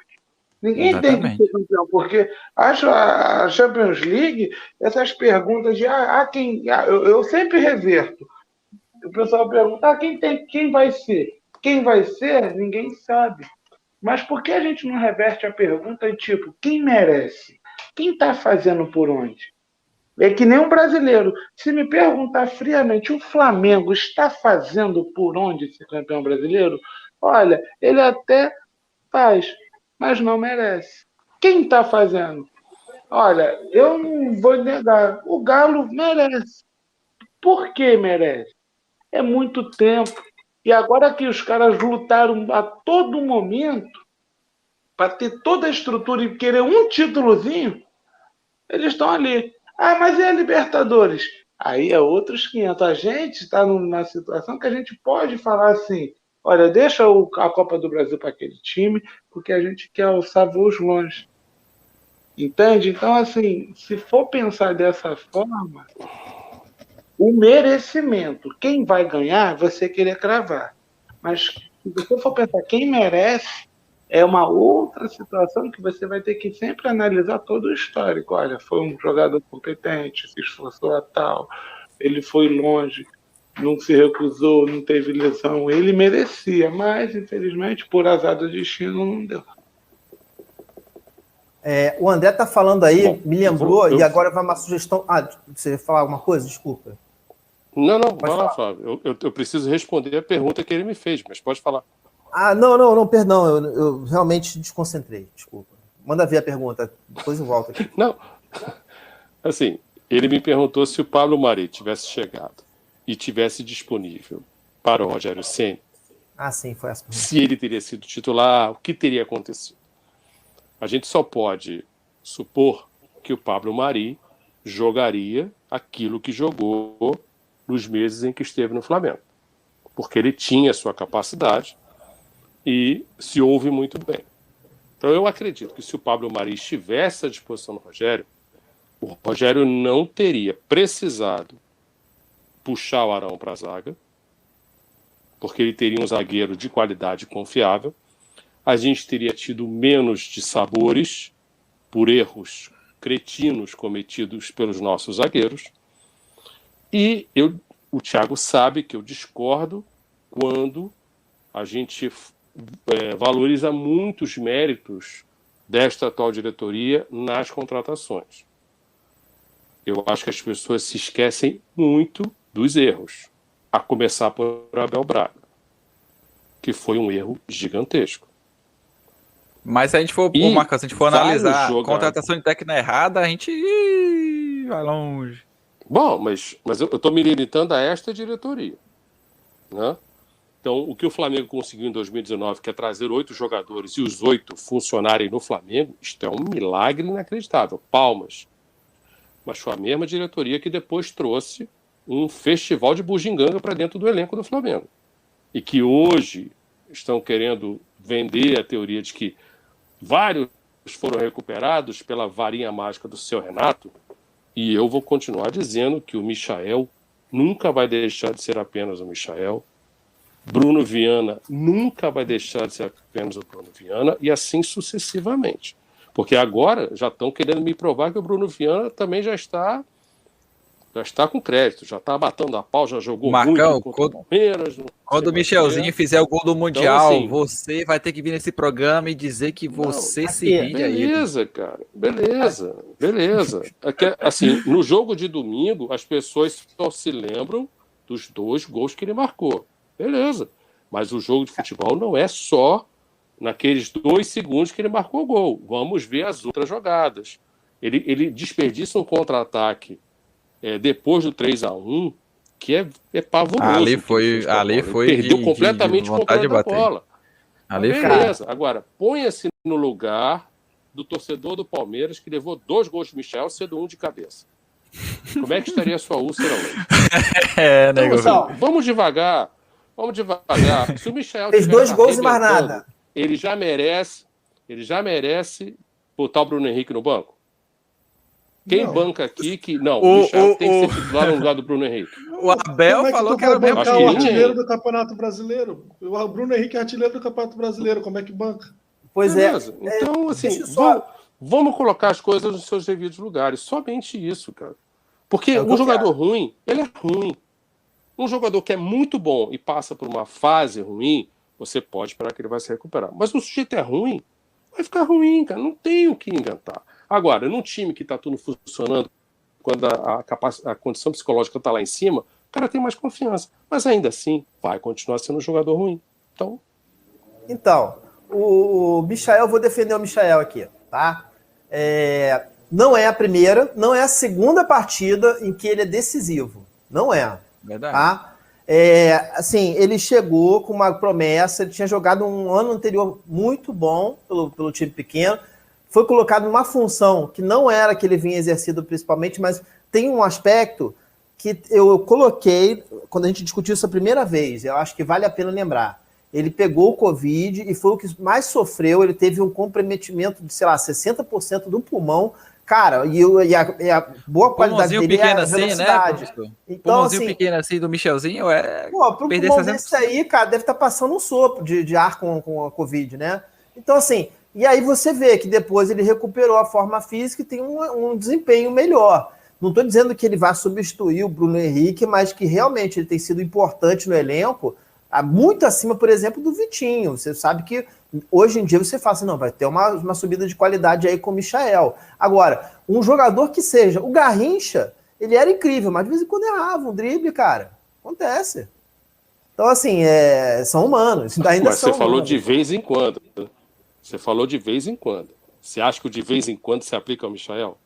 Ninguém tem que ser campeão, porque acho a Champions League, essas perguntas de eu sempre reverto. O pessoal pergunta, quem vai ser? Quem vai ser? Ninguém sabe. Mas por que a gente não reverte a pergunta tipo, quem merece? Quem está fazendo por onde? É que nem um brasileiro. Se me perguntar friamente, o Flamengo está fazendo por onde ser campeão brasileiro? Olha, ele até faz, mas não merece. Quem está fazendo? Olha, eu não vou negar. O Galo merece. Por que merece? É muito tempo. E agora que os caras lutaram a todo momento para ter toda a estrutura e querer um títulozinho, eles estão ali. Mas e a Libertadores? Aí é outros 500. A gente está numa situação que a gente pode falar assim, olha, deixa a Copa do Brasil para aquele time, porque a gente quer alçar voos longe. Entende? Então, assim, se for pensar dessa forma, o merecimento, quem vai ganhar, você querer cravar. Mas se você for pensar quem merece, é uma outra situação que você vai ter que sempre analisar todo o histórico. Olha, foi um jogador competente, se esforçou a tal, ele foi longe, não se recusou, não teve lesão, ele merecia, mas infelizmente por azar do destino não deu. O André tá falando aí, Bom, me lembrou, e agora vai uma sugestão. Você ia falar alguma coisa? Desculpa. Não, vai lá, Flávio. Eu preciso responder a pergunta que ele me fez, mas pode falar. Não, perdão, eu realmente desconcentrei, desculpa. Manda ver a pergunta, depois eu volto aqui. Não, assim, ele me perguntou se o Pablo Mari tivesse chegado e tivesse disponível para o Rogério Ceni, Sim, foi essa pergunta. se ele teria sido titular, o que teria acontecido. A gente só pode supor que o Pablo Mari jogaria aquilo que jogou nos meses em que esteve no Flamengo, porque ele tinha sua capacidade e se ouve muito bem. Então eu acredito que se o Pablo Mari estivesse à disposição do Rogério, o Rogério não teria precisado puxar o Arão para a zaga, porque ele teria um zagueiro de qualidade confiável. A gente teria tido menos de sabores por erros cretinos cometidos pelos nossos zagueiros. E o Thiago sabe que eu discordo quando a gente valoriza muito os méritos desta atual diretoria nas contratações. Eu acho que as pessoas se esquecem muito dos erros, a começar por Abel Braga, que foi um erro gigantesco. Mas se a gente for, Marcos, se a gente for analisar a contratação de técnico errada, a gente vai longe. Bom, mas eu estou me limitando a esta diretoria, né? Então, o que o Flamengo conseguiu em 2019, que é trazer 8 jogadores e os 8 funcionarem no Flamengo, isto é um milagre inacreditável. Palmas. Mas foi a mesma diretoria que depois trouxe um festival de bugiganga para dentro do elenco do Flamengo. E que hoje estão querendo vender a teoria de que vários foram recuperados pela varinha mágica do seu Renato. E eu vou continuar dizendo que o Michael nunca vai deixar de ser apenas o Michael. Bruno Viana nunca vai deixar de ser apenas o Bruno Viana, e assim sucessivamente. Porque agora já estão querendo me provar que o Bruno Viana também já está com crédito, já está batendo a pau, já jogou Marcão, muito contra o Palmeiras. Quando o Michelzinho fizer o gol do Mundial, então, assim, você vai ter que vir nesse programa e dizer que você se rende a ele. Beleza, cara. Beleza. Assim, no jogo de domingo, as pessoas só se lembram dos 2 gols que ele marcou. Beleza. Mas o jogo de futebol não é só naqueles 2 segundos que ele marcou o gol. Vamos ver as outras jogadas. Ele desperdiça um contra-ataque depois do 3-1, que é pavoroso. Ali foi perdeu completamente o controle da bola. Beleza. Agora, ponha-se no lugar do torcedor do Palmeiras que levou 2 gols de Michel, sendo 1 de cabeça. Como é que estaria a sua úlcera hoje? Então, assim, vamos devagar. Se o Michel fez 2 gols e mais nada. Ele já merece botar o Bruno Henrique no banco? Quem banca aqui que... Não, o Michel tem que ser titular no lugar do Bruno Henrique. O Abel falou que era o mesmo. O artilheiro do Campeonato Brasileiro. O Bruno Henrique é artilheiro do Campeonato Brasileiro. Como é que banca? Pois beleza. Então, assim, vamos colocar as coisas nos seus devidos lugares. Somente isso, cara. Porque um jogador ruim, ele é ruim. Um jogador que é muito bom e passa por uma fase ruim, você pode esperar que ele vai se recuperar. Mas o sujeito é ruim, vai ficar ruim, cara. Não tem o que inventar. Agora, num time que está tudo funcionando, quando a condição psicológica está lá em cima, o cara tem mais confiança. Mas ainda assim, vai continuar sendo um jogador ruim. Então, o Michael, vou defender o Michael aqui, tá? Não é a primeira, não é a segunda partida em que ele é decisivo. Não é. Verdade. Tá? Assim, ele chegou com uma promessa, ele tinha jogado um ano anterior muito bom pelo time pequeno, foi colocado numa função que não era que ele vinha exercido principalmente, mas tem um aspecto que eu coloquei quando a gente discutiu isso a primeira vez, eu acho que vale a pena lembrar. Ele pegou o Covid e foi o que mais sofreu, ele teve um comprometimento de, 60% do pulmão. Cara, e a boa qualidade dele é a velocidade. Assim, né, então, pulmãozinho pequeno assim do Michelzinho pro pulmão desse aí, cara, deve estar passando um sopro de ar com a Covid, né? Então, assim, e aí você vê que depois ele recuperou a forma física e tem um desempenho melhor. Não estou dizendo que ele vai substituir o Bruno Henrique, mas que realmente ele tem sido importante no elenco, muito acima, por exemplo, do Vitinho. Você sabe que hoje em dia você fala assim, não, vai ter uma subida de qualidade aí com o Michael. Agora, um jogador que seja... O Garrincha, ele era incrível, mas de vez em quando errava um drible, cara. Acontece. Então, assim, são humanos. Ainda Mas são você falou humanos. de vez em quando. Você falou de vez em quando. Você acha que o de vez em quando se aplica ao Michael?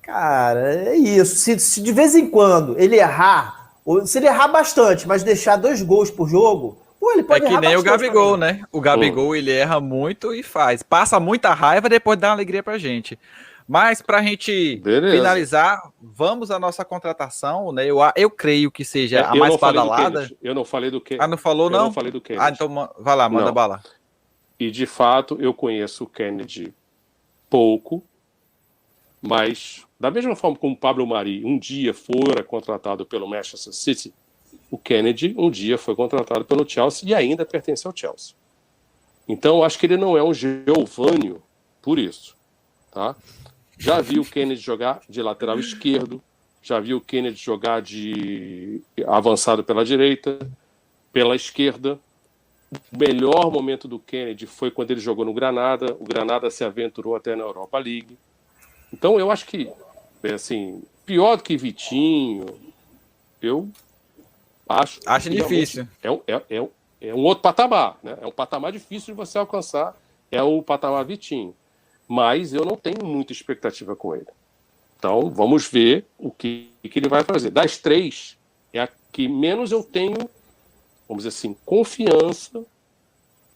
Cara, é isso. Se de vez em quando ele errar, ou se ele errar bastante, mas deixar 2 gols por jogo, pô, ele pode É que errar nem o bastante Gabigol, também. né? O Gabigol, ele erra muito e faz. Passa muita raiva, depois dá uma alegria pra gente. Mas pra gente Beleza. finalizar, vamos à nossa contratação, né? Eu creio que seja a Eu mais não falei do badalada. Kennedy. Eu não falei do Kennedy. Ah, não falou, não? Eu não falei do Kennedy. Ah, então vai lá, manda Não. bala. E, de fato, eu conheço o Kennedy pouco, mas, da mesma forma como o Pablo Mari um dia fora contratado pelo Manchester City, o Kennedy um dia foi contratado pelo Chelsea e ainda pertence ao Chelsea. Então, acho que ele não é um Geovânio por isso. Tá? Já vi o Kennedy jogar de lateral esquerdo, já vi o Kennedy jogar de avançado pela direita, pela esquerda. O melhor momento do Kennedy foi quando ele jogou no Granada. O Granada se aventurou até na Europa League. Então, eu acho que, assim, pior do que Vitinho, eu acho difícil. É um outro patamar, né? É um patamar difícil de você alcançar, é o patamar Vitinho. Mas eu não tenho muita expectativa com ele. Então, vamos ver o que ele vai fazer. Das 3, é a que menos eu tenho, vamos dizer assim, confiança,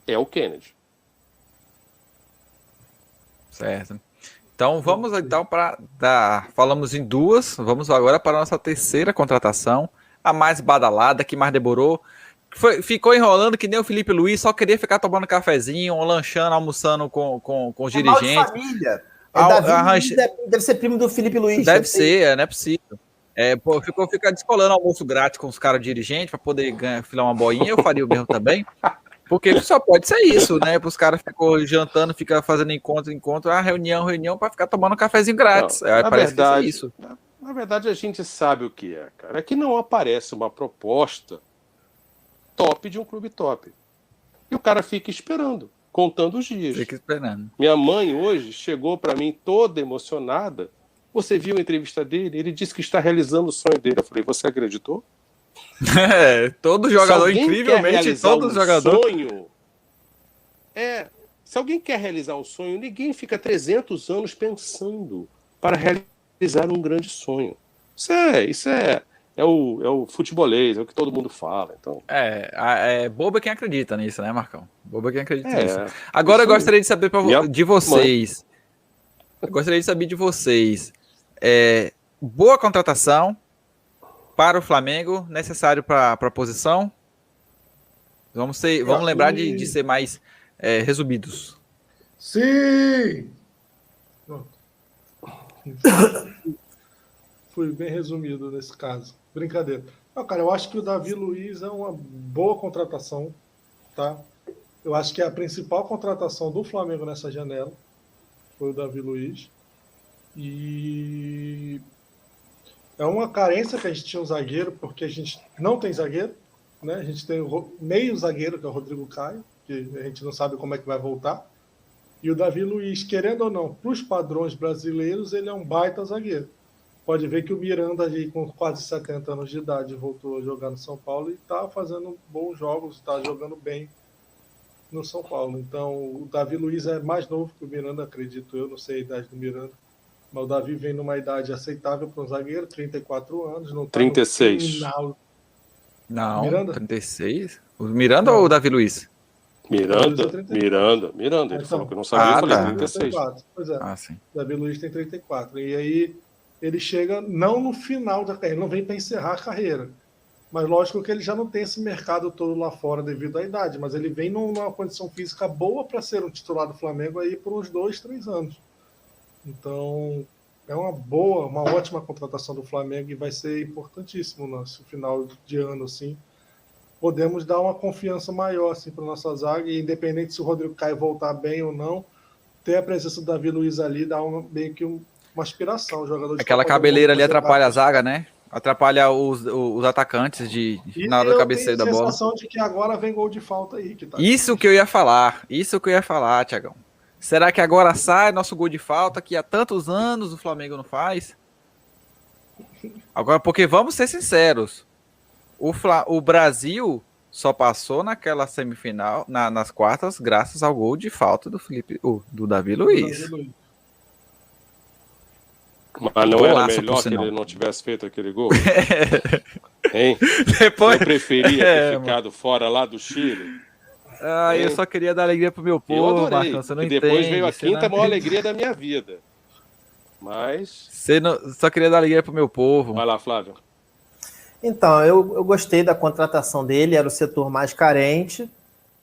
é o Kennedy. Certo. Então vamos para falamos em 2, vamos agora para a nossa terceira contratação, a mais badalada, que mais demorou. Ficou enrolando que nem o Felipe Luiz, só queria ficar tomando cafezinho, lanchando, almoçando com os dirigentes. Mal de família. Davi Luiz deve ser primo do Felipe Luiz. Deve ser, não é possível. Fica descolando almoço grátis com os caras dirigentes para poder filar uma boinha, eu faria o mesmo também. Porque só pode ser isso, né? Os caras ficam jantando, ficam fazendo encontro, reunião para ficar tomando um cafezinho grátis. Não, parece que é isso. Na verdade, a gente sabe o que é, cara. É que não aparece uma proposta top de um clube top. E o cara fica esperando, contando os dias. Fica esperando. Minha mãe hoje chegou para mim toda emocionada. Você viu a entrevista dele? Ele disse que está realizando o sonho dele. Eu falei, você acreditou? Todo jogador, incrivelmente, todo jogador. Sonho, se alguém quer realizar um sonho, ninguém fica 300 anos pensando para realizar um grande sonho. Isso é o futebolês, é o que todo mundo fala. Então. Boba quem acredita nisso, né, Marcão? Boba quem acredita nisso. Agora Agora eu gostaria de saber de vocês. Eu gostaria de saber de vocês. Boa contratação para o Flamengo, necessário para a posição? Vamos lembrar de ser mais resumidos. Sim! Fui bem resumido nesse caso. Brincadeira. Não, cara, eu acho que o Davi Luiz é uma boa contratação, tá? Eu acho que a principal contratação do Flamengo nessa janela foi o Davi Luiz. E é uma carência que a gente tinha um zagueiro, porque a gente não tem zagueiro, né? A gente tem o meio zagueiro, que é o Rodrigo Caio, que a gente não sabe como é que vai voltar. E o Davi Luiz, querendo ou não, para os padrões brasileiros, ele é um baita zagueiro. Pode ver que o Miranda, ali, com quase 70 anos de idade, voltou a jogar no São Paulo e está fazendo bons jogos, está jogando bem no São Paulo. Então, o Davi Luiz é mais novo que o Miranda, acredito eu, não sei a idade do Miranda. Mas o Davi vem numa idade aceitável para um zagueiro, 34 anos. Não tá 36. Não, Miranda? 36? O Miranda ou o Davi Luiz? Miranda. Ele falou que não sabia, eu falei 36. 34. Pois é, sim. Davi Luiz tem 34. E aí ele chega não no final da carreira, ele não vem para encerrar a carreira. Mas lógico que ele já não tem esse mercado todo lá fora devido à idade, mas ele vem numa condição física boa para ser um titular do Flamengo aí por uns 2-3 anos. Então, é uma ótima contratação do Flamengo e vai ser importantíssimo no final de ano, assim, podemos dar uma confiança maior assim, para nossa zaga, e independente se o Rodrigo Caio voltar bem ou não, ter a presença do Davi Luiz ali dá meio que uma aspiração. O jogador de Aquela Copa do cabeleira Mundo ali atrapalha a fazer zaga, né? Atrapalha os atacantes e na hora do eu cabeceio tenho da a bola. sensação de que agora vem gol de falta aí. Que tá Isso que eu ia falar, Tiagão. Será que agora sai nosso gol de falta que há tantos anos o Flamengo não faz? Agora, porque vamos ser sinceros, o Brasil só passou naquela semifinal, nas quartas, graças ao gol de falta do Davi Luiz. Mas não era Golaço, melhor por que sinal. ele não tivesse feito aquele gol? Hein? Depois, Eu preferia ter ficado fora lá do Chile. eu só queria dar alegria pro meu Eu povo, adorei. Marcão, você não E entende. depois veio a você quinta não- maior alegria da minha vida. Mas... Só queria dar alegria pro meu povo. Vai lá, Flávio. Então, eu gostei da contratação dele, era o setor mais carente,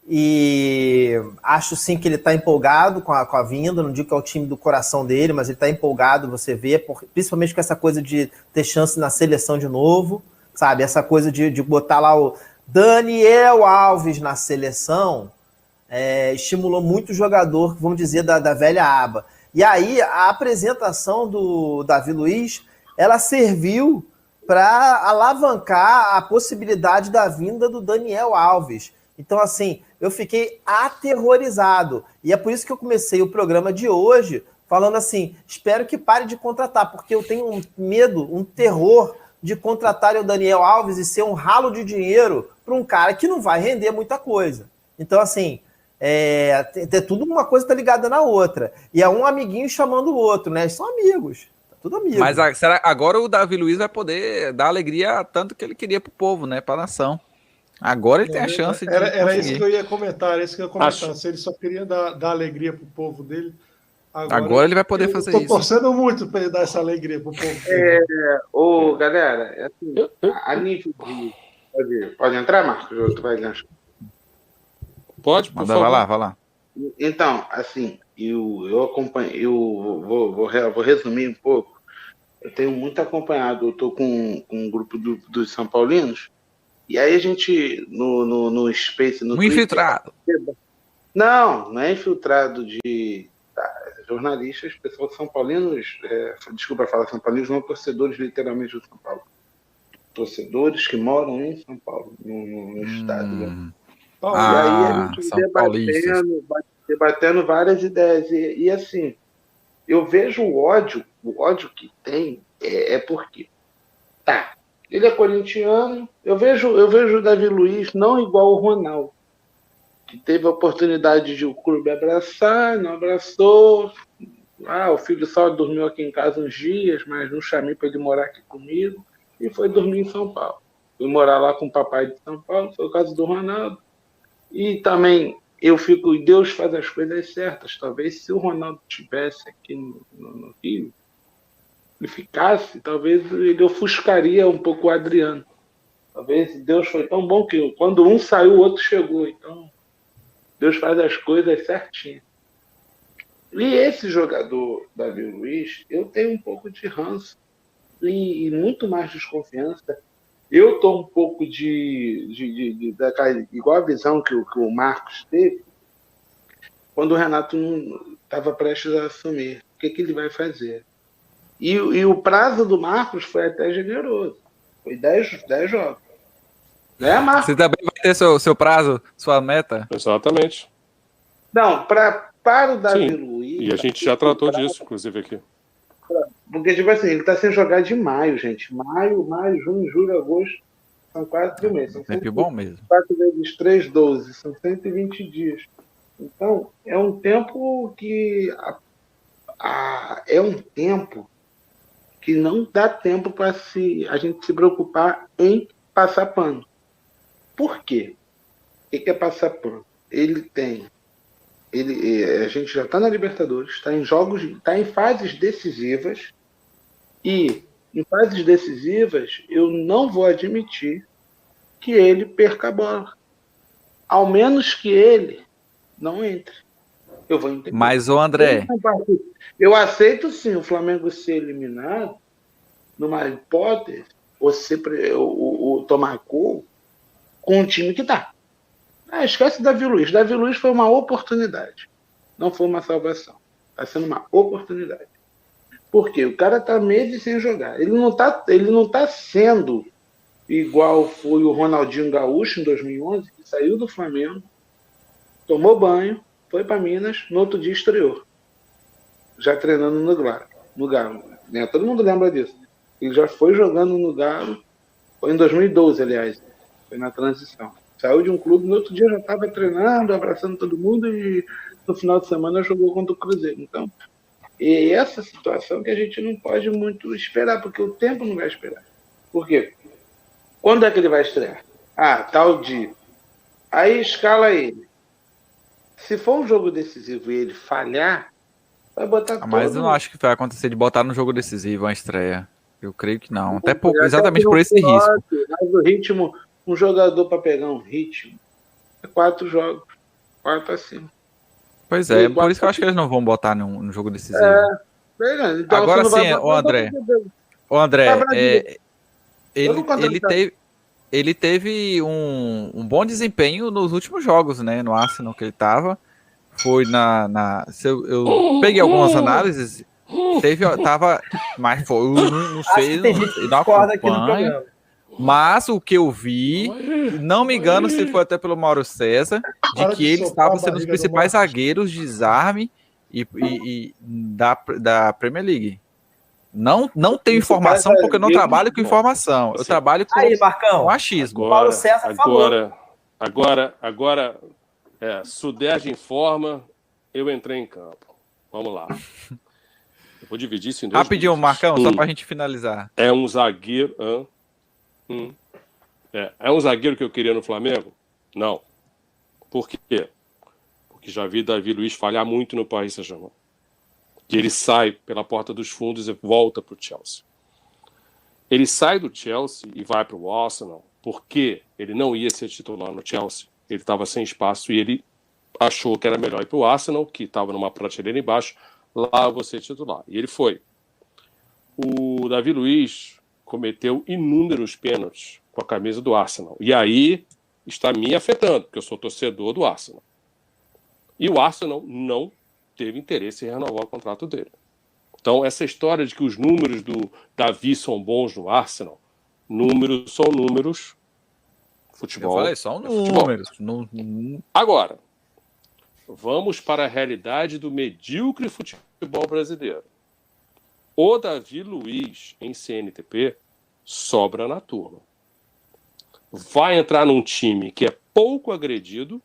e acho sim que ele está empolgado com a vinda, não digo que é o time do coração dele, mas ele está empolgado, você vê, principalmente com essa coisa de ter chance na seleção de novo, sabe? Essa coisa de botar lá o Daniel Alves na seleção, estimulou muito o jogador, vamos dizer, da velha aba. E aí, a apresentação do Davi Luiz, ela serviu para alavancar a possibilidade da vinda do Daniel Alves. Então, assim, eu fiquei aterrorizado. E é por isso que eu comecei o programa de hoje falando assim, espero que pare de contratar, porque eu tenho um medo, um terror de contratar o Daniel Alves e ser um ralo de dinheiro para um cara que não vai render muita coisa. Então, assim, tem tudo uma coisa tá ligada na outra. E é um amiguinho chamando o outro, né? São amigos. Tudo amigo. Mas será agora o Davi Luiz vai poder dar alegria tanto que ele queria pro povo, né? Pra nação. Agora ele tem a chance de Era isso que eu ia comentar, Acho. Se ele só queria dar alegria pro povo dele. Agora ele vai poder fazer isso. Eu tô torcendo muito para ele dar essa alegria pro povo dele. Galera, assim, a nível de... Pode entrar, Marcos? Ou tu vai ganhar? Pode, por Manda, favor. vai lá. Então, assim, eu acompanho, vou resumir um pouco. Eu tenho muito acompanhado, eu estou com um grupo dos São Paulinos, e aí a gente, no Space, no Um Twitter, infiltrado. Não é infiltrado de jornalistas, pessoal de São Paulinos, desculpa falar São Paulinos, não torcedores literalmente do São Paulo. Torcedores que moram em São Paulo, no estado, né? E aí a gente São paulistas. debatendo várias ideias. E assim, eu vejo o ódio que tem porque ele é corintiano. Eu vejo o Davi Luiz não igual o Ronaldo, que teve a oportunidade de o clube abraçar, não abraçou. O filho só dormiu aqui em casa uns dias, mas não chamei para ele morar aqui comigo, e foi dormir em São Paulo. Fui morar lá com o papai de São Paulo, foi o caso do Ronaldo. E também eu fico, Deus faz as coisas certas. Talvez se o Ronaldo estivesse aqui no Rio, e ficasse, talvez ele ofuscaria um pouco o Adriano. Talvez Deus foi tão bom que quando um saiu, o outro chegou. Então, Deus faz as coisas certinho. E esse jogador, Davi Luiz, eu tenho um pouco de ranço e muito mais desconfiança. Eu estou um pouco igual a visão que o Marcos teve quando o Renato estava prestes a assumir. O que ele vai fazer? E o prazo do Marcos foi até generoso. Foi 10 jogos. Né, Marcos? Você também vai ter seu prazo, sua meta? Exatamente. Não, para o Davi Sim. Luiz... E a gente já tratou disso, inclusive, aqui. Porque, tipo assim, ele está sem jogar de maio, gente. Maio, junho, julho, agosto. São quase 3 meses. São Sempre bom mesmo. 4 vezes 3, 12. São 120 dias. Então, é um tempo que... é um tempo que não dá tempo para a gente se preocupar em passar pano. Por quê? O que é passar pano? A gente já está na Libertadores, está em jogos, está em fases decisivas, e em fases decisivas eu não vou admitir que ele perca a bola. Ao menos que ele não entre. Eu vou entender. Mas, ô André... Eu aceito sim o Flamengo ser eliminado numa hipótese, ou tomar gol, com o time que tá. Esquece Davi Luiz. Davi Luiz foi uma oportunidade. Não foi uma salvação. Está sendo uma oportunidade. Por quê? O cara tá meses sem jogar. Ele não tá sendo igual foi o Ronaldinho Gaúcho em 2011, que saiu do Flamengo, tomou banho, foi para Minas, no outro dia estreou. Já treinando no Galo. Né? Todo mundo lembra disso. Ele já foi jogando no Galo, foi em 2012, aliás. Foi na transição. Saiu de um clube, no outro dia já estava treinando, abraçando todo mundo e no final de semana jogou contra o Cruzeiro. Então, e essa situação que a gente não pode muito esperar, porque o tempo não vai esperar. Por quê? Quando é que ele vai estrear? Tal dia. Aí escala ele. Se for um jogo decisivo e ele falhar, vai botar todo... Mas eu não acho que vai acontecer de botar no jogo decisivo uma estreia. Eu creio que não. Até exatamente por esse risco. Mas o ritmo, um jogador para pegar um ritmo, é 4 jogos. 4 a 5. Pois é, por isso que eu acho que eles não vão botar no jogo decisivo. Então, agora sim, o André, ele teve um bom desempenho nos últimos jogos, né? No Arsenal que ele tava. Foi eu peguei algumas análises, tava, mas foi, não sei, não acompanho. Mas o que eu vi, não me engano se foi até pelo Mauro César, de que ele estava sendo os principais zagueiros de desarme e da Premier League. Não tenho informação porque eu não trabalho com informação. Eu trabalho com achismo. Mauro César falou. Agora, Sudeste informa, eu entrei em campo. Vamos lá. Eu vou dividir isso em 2 Rapidinho, Marcão, só pra gente finalizar. É um zagueiro... É um zagueiro que eu queria no Flamengo? Não. Por quê? Porque já vi Davi Luiz falhar muito no Paris Saint-Germain. Que ele sai pela porta dos fundos e volta para o Chelsea. Ele sai do Chelsea e vai para o Arsenal porque ele não ia ser titular no Chelsea. Ele estava sem espaço e ele achou que era melhor ir para o Arsenal, que estava numa prateleira embaixo, lá eu vou ser titular. E ele foi. O Davi Luiz cometeu inúmeros pênaltis com a camisa do Arsenal. E aí está me afetando, porque eu sou torcedor do Arsenal. E o Arsenal não teve interesse em renovar o contrato dele. Então, essa história de que os números do Davi são bons no Arsenal, números são números, futebol... Eu falei, são números. Agora, vamos para a realidade do medíocre futebol brasileiro. O Davi Luiz, em CNTP, sobra na turma. Vai entrar num time que é pouco agredido,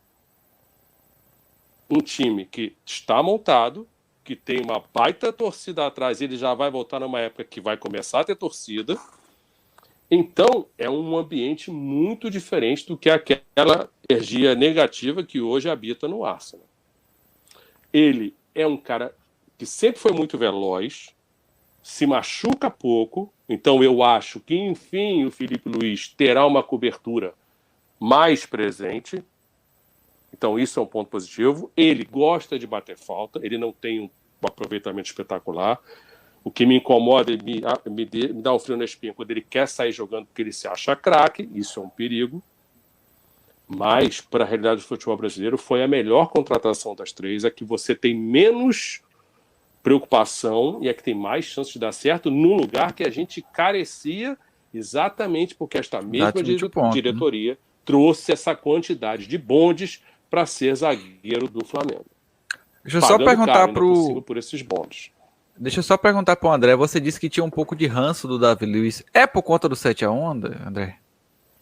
um time que está montado, que tem uma baita torcida atrás, ele já vai voltar numa época que vai começar a ter torcida. Então, é um ambiente muito diferente do que aquela energia negativa que hoje habita no Arsenal. Ele é um cara que sempre foi muito veloz, se machuca pouco, então eu acho que, enfim, o Filipe Luiz terá uma cobertura mais presente. Então, isso é um ponto positivo. Ele gosta de bater falta, ele não tem um aproveitamento espetacular. O que me incomoda e me dá um frio na espinha quando ele quer sair jogando porque ele se acha craque, isso é um perigo. Mas, para a realidade do futebol brasileiro, foi a melhor contratação das 3, a que você tem menos preocupação e a que tem mais chance de dar certo num lugar que a gente carecia exatamente porque esta mesma diretoria trouxe essa quantidade de bondes para ser zagueiro do Flamengo. Deixa eu só perguntar por esses bondes. Deixa eu só perguntar pro André. Você disse que tinha um pouco de ranço do Davi Luiz. É por conta do 7-1, André?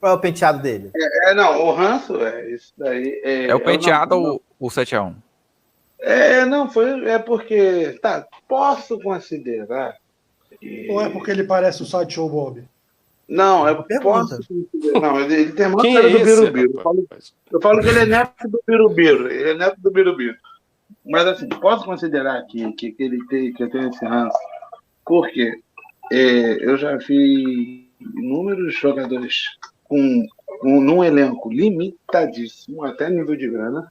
Qual é o penteado dele? Não, o ranço isso daí. É o penteado ou o 7-1? É porque, posso considerar. Ou é porque ele parece o Sideshow Bob? Não, posso considerar. Não, ele tem uma cara do Birubiru. Eu falo que ele é neto do Birubiru. Mas assim, posso considerar que ele tem esse ranço. Porque eu já vi inúmeros jogadores num elenco limitadíssimo, até nível de grana.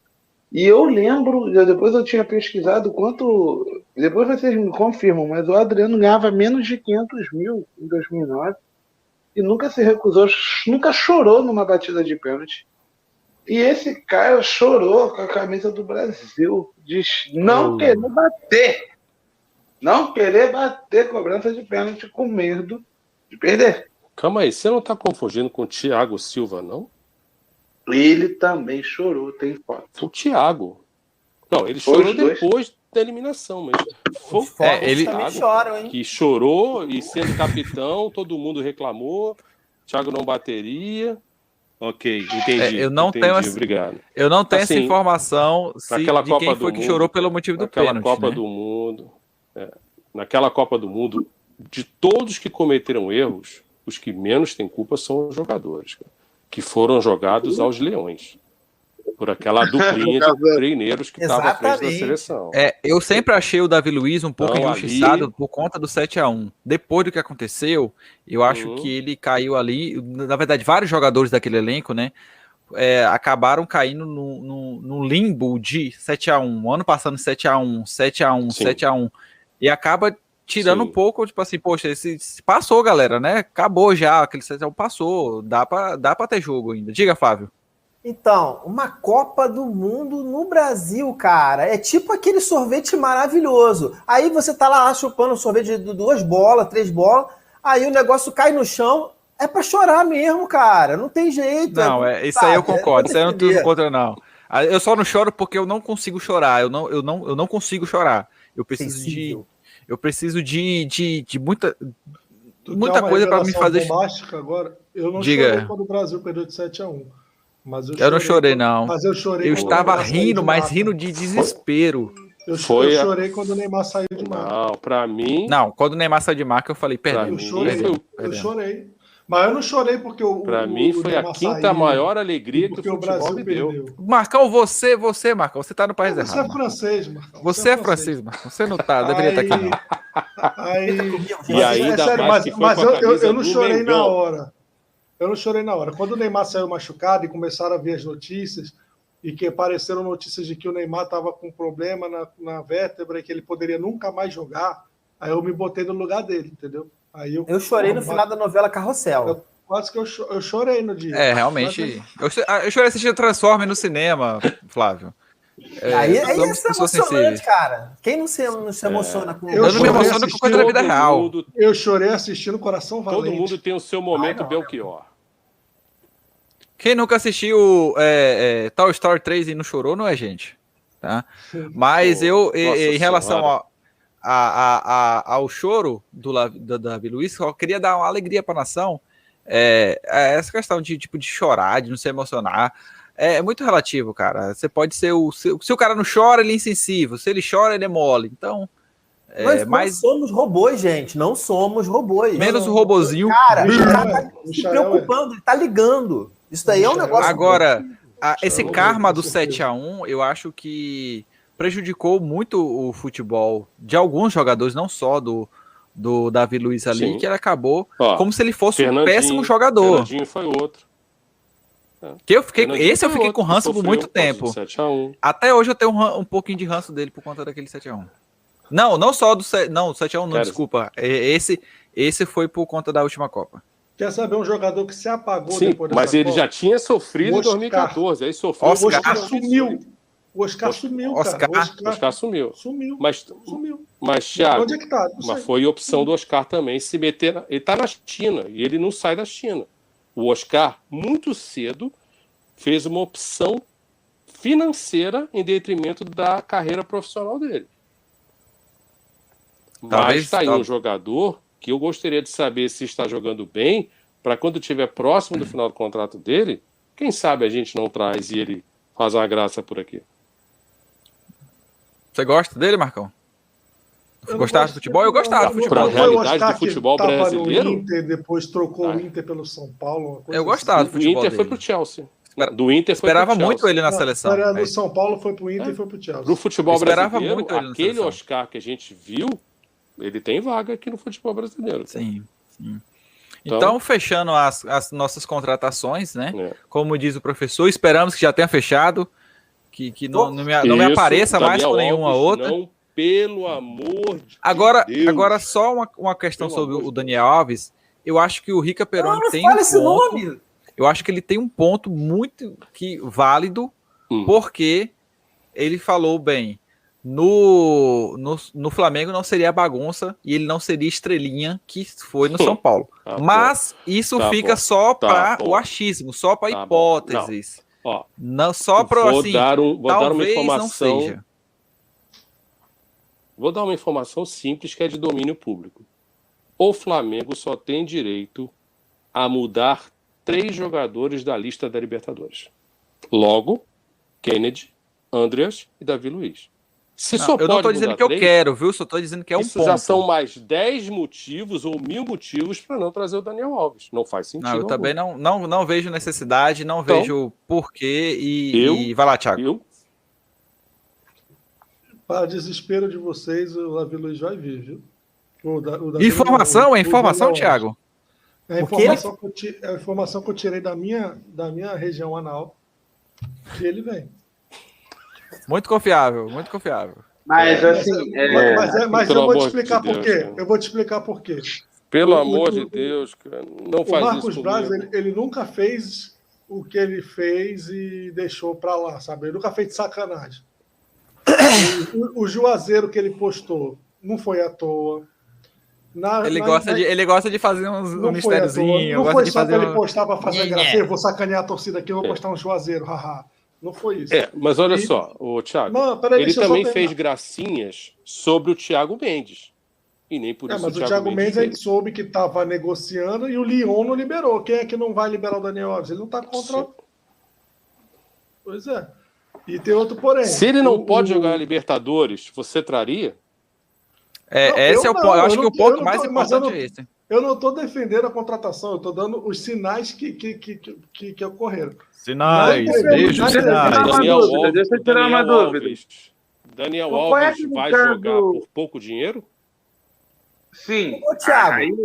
E eu lembro, depois eu tinha pesquisado quanto... Depois vocês me confirmam, mas o Adriano ganhava menos de 500 mil em 2009. e nunca se recusou, nunca chorou numa batida de pênalti. E esse cara chorou com a camisa do Brasil, de não querer bater. Não querer bater cobrança de pênalti com medo de perder. Calma aí, você não está confundindo com o Thiago Silva, não? Ele também chorou, tem foto. O Thiago. Não, ele Foi chorou os dois? depois da eliminação, mas foi o ele também Thiago choram, hein? que chorou e sendo capitão, todo mundo reclamou. Thiago não bateria. Ok, entendi. eu não entendi, tenho essa- obrigado. Eu não tenho essa Assim, informação naquela de Copa quem do foi que Mundo, chorou pelo motivo do Naquela pênalti, Copa né? do Mundo, naquela Copa do Mundo, de todos que cometeram erros, os que menos têm culpa são os jogadores, cara, que foram jogados aos leões. Por aquela duplinha de treineiros que estava à frente da Exatamente. seleção. Eu sempre achei o Davi Luiz um pouco Então, injustiçado ali- por conta do 7-1. Depois do que aconteceu, eu acho Uhum. que ele caiu ali. Na verdade, vários jogadores daquele elenco, né? Acabaram caindo no limbo de 7-1. Ano passando 7-1, 7-1, Sim. 7-1. E acaba tirando Sim. um pouco, tipo assim, poxa, esse passou, galera, né? Acabou já, aquele 7-1 passou. Dá pra ter jogo ainda. Diga, Flávio. Então, uma Copa do Mundo no Brasil, cara, é tipo aquele sorvete maravilhoso. Aí você tá lá chupando sorvete de 2 bolas, 3 bolas, aí o negócio cai no chão, é pra chorar mesmo, cara, não tem jeito. Não, isso aí eu sabe, concordo, isso aí eu não tô defender. contra, não. Eu só não choro porque eu não consigo chorar, eu não consigo chorar. Sensível. Eu preciso de muita. Tu Muita quer uma coisa pra me revelação fazer- bombástica agora? Eu não Diga. chorei quando o Brasil perdeu de 7-1. Mas Eu não chorei, não. Mas eu chorei Eu quando estava o Neymar saiu rindo, de mas mata. rindo de desespero. Eu Foi a- chorei quando o Neymar saiu de mata. Não, pra mim, Não, quando o Neymar saiu de marca, eu falei, Pra perdeu. Eu mim, chorei, foi- eu chorei. Mas eu não chorei porque pra mim foi a Neymar quinta saiu, maior alegria que o porque o futebol Brasil me deu. perdeu. Marcão, você, Marcão, você tá no país Você errado. é Marcão. francês, Marcão. Você é francês, Marcão. Você não tá, deveria estar aqui, não. Aí, E mas, ainda mais que foi com a camisa eu não do chorei na Mengão. hora. Eu não chorei na hora. Quando o Neymar saiu machucado e começaram a ver as notícias, e que apareceram notícias de que o Neymar estava com problema na vértebra e que ele poderia nunca mais jogar, aí eu me botei no lugar dele, entendeu? Aí Eu chorei no final da novela Carrossel. Quase que eu chorei no dia. Realmente. Eu chorei assistindo Transformers no cinema, Flávio. Aí somos isso é pessoas emocionante, sensíveis. cara. Quem não se emociona com Eu Eu não me chorei emociono com coisa da vida real. Mundo, Eu chorei assistindo Coração Valente. todo mundo tem o seu momento Ai, não. Belchior. Quem nunca assistiu Toy Story 3 e não chorou, não é gente. Tá? Mas Pô, nossa em relação senhora. ao choro do Davi Luiz, só queria dar uma alegria para a nação. Essa questão de chorar, de não se emocionar, é muito relativo, cara. Você pode ser se o cara não chora, ele é insensível. Se ele chora, ele é mole. Então, Nós não somos robôs, gente. Não somos robôs. menos o robozinho. Cara, o cara tá se Michael, preocupando, ele tá ligando. Isso daí é um Michael. negócio. Agora, esse Chorou, karma com do certeza. 7-1, eu acho que prejudicou muito o futebol de alguns jogadores, não só do Davi Luiz ali, Sim. que ele acabou Ó, como se ele fosse um Fernandinho, péssimo jogador. Fernandinho foi outro. Esse eu fiquei com ranço por muito tempo. 7-1. Até hoje eu tenho um pouquinho de ranço dele por conta daquele 7-1. Não só do 7-1, não, Cara, desculpa. Esse foi por conta da última Copa. Quer saber um jogador que se apagou Sim, depois dessa mas ele Copa? já tinha sofrido em Oscar. 2014. Aí sofreu. O Oscar. Oscar sumiu. O Oscar sumiu, cara. Oscar sumiu. Sumiu. Mas, Sumiu. Thiago, Onde é que tá? Não sei. mas foi opção do Oscar também se meter. Ele tá na China e ele não sai da China. O Oscar, muito cedo, fez uma opção financeira em detrimento da carreira profissional dele. Talvez- Mas está aí um jogador que eu gostaria de saber se está jogando bem, para quando estiver próximo do final do contrato dele, quem sabe a gente não traz e ele faz uma graça por aqui. Você gosta dele, Marcão? Eu não Gostava do gosto futebol? Eu dele, gostava não. do futebol Pra Não dele. foi o realidade Oscar do futebol que tava brasileiro? No Inter, depois trocou Tá. o Inter pelo São Paulo. uma coisa Eu gostava assim. do O futebol Inter foi dele. pro Chelsea. Do Inter foi Esperava pro Chelsea. muito ele na Não, seleção. Era É do São Paulo, foi pro Inter e foi pro Chelsea. Pro futebol Eu esperava brasileiro, muito ele na aquele seleção. Oscar que a gente viu, ele tem vaga aqui no futebol brasileiro. Sim. Então- Então, fechando as nossas contratações, né? É. Como diz o professor, esperamos que já tenha fechado, que não me Isso, apareça mais Daniel com nenhuma Alves, outra. Não, pelo amor de Agora Deus. só uma questão Pelo sobre amor de o Daniel Alves, eu acho que o Rica Peroni Não tem fala um esse ponto. nome. Eu acho que ele tem um ponto muito válido, porque ele falou bem. No Flamengo não seria a bagunça e ele não seria estrelinha que foi no São Paulo. Tá Mas isso Tá fica bom. só Tá para bom. o achismo, só para Tá bom. hipóteses. Ó, Não só para vou assim, dar uma talvez informação. não seja. Vou dar uma informação simples que é de domínio público. O Flamengo só tem direito a mudar 3 jogadores da lista da Libertadores. Logo, Kennedy, Andreas e Davi Luiz. Se só Eu não pode estou dizendo mudar que eu 3, quero, viu? Só estou dizendo que é um isso ponto. já são mais 10 motivos ou 1000 motivos para não trazer o Daniel Alves. Não faz sentido. Não, eu também não vejo necessidade, não Então, vejo porquê e vai lá, Thiago. Para desespero de vocês, o Davi Luiz vai vir, viu? O Davi Informação, Luiz, é informação, Daniel Alves. Thiago? É a informação que eu tirei da minha região anal, que ele vem. Muito confiável, muito confiável. Mas assim. Mas pelo eu vou te amor explicar de por Deus, quê. cara. Eu vou te explicar por quê. Pelo amor de Deus, cara, não O faz Marcos isso Braz, comigo. ele nunca fez o que ele fez e deixou para lá, sabe? Ele nunca fez de sacanagem. O Juazeiro que ele postou não foi à toa. Ele gosta de fazer um mistériozinho. Não foi só fazer para ele postar para fazer Nhé. graça. Eu vou sacanear a torcida aqui, eu vou postar um Juazeiro, haha. Não foi isso. Mas olha só, o Thiago, Não, peraí, ele deixa eu só também terminar. fez gracinhas sobre o Thiago Mendes. E nem por isso Mas o Thiago Mendes a gente soube que estava negociando e o Lyon não liberou. Quem é que não vai liberar o Daniel Alves? Ele não está contra. Sim. Pois é. E tem outro porém. Se ele não pode jogar a Libertadores, você traria? Esse é o ponto. Eu acho que o ponto mais importante é esse. Eu não estou defendendo a contratação, eu estou dando os sinais que ocorreram. Sinais, deixa os sinais. Deixa eu tirar uma dúvida. Daniel Qual é Alves que vai no caso- jogar por pouco dinheiro? Sim. Ô, Thiago, Aí,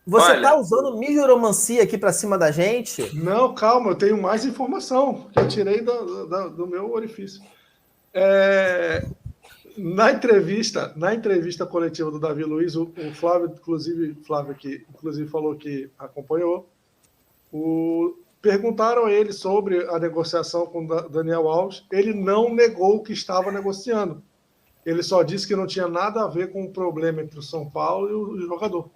você olha. tá usando migiromancia aqui pra cima da gente? Não, calma, eu tenho mais informação que eu tirei do meu orifício. Na entrevista coletiva do Davi Luiz, o Flávio, Flávio que inclusive falou que acompanhou, perguntaram a ele sobre a negociação com o Daniel Alves. Ele não negou que estava negociando. Ele só disse que não tinha nada a ver com o problema entre o São Paulo e o jogador.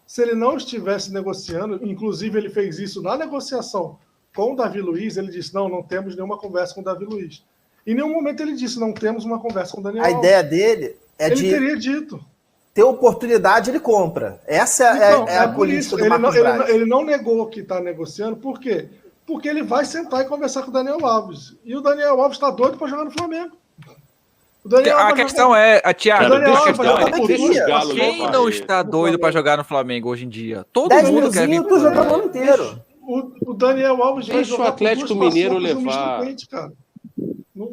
Se ele não estivesse negociando, inclusive ele fez isso na negociação com o Davi Luiz, ele disse, não temos nenhuma conversa com o Davi Luiz. Em nenhum momento ele disse, não temos uma conversa com o Daniel A Alves. ideia dele é Ele de teria dito. ter oportunidade, ele compra. Essa é a política do Marcos Braz. Ele não negou que está negociando, por quê? Porque ele vai sentar e conversar com o Daniel Alves. E o Daniel Alves está doido para jogar no Flamengo. O Daniel A Alves questão é, Thiago, Cara, deixa os galos quem não está doido para jogar no Flamengo hoje em dia? Todo 10 mundo quer vir. milzinho, tu joga o ano inteiro. O Daniel Alves vai Deixa o jogar Atlético com duas Mineiro paçocas e um levar. misto quente, cara.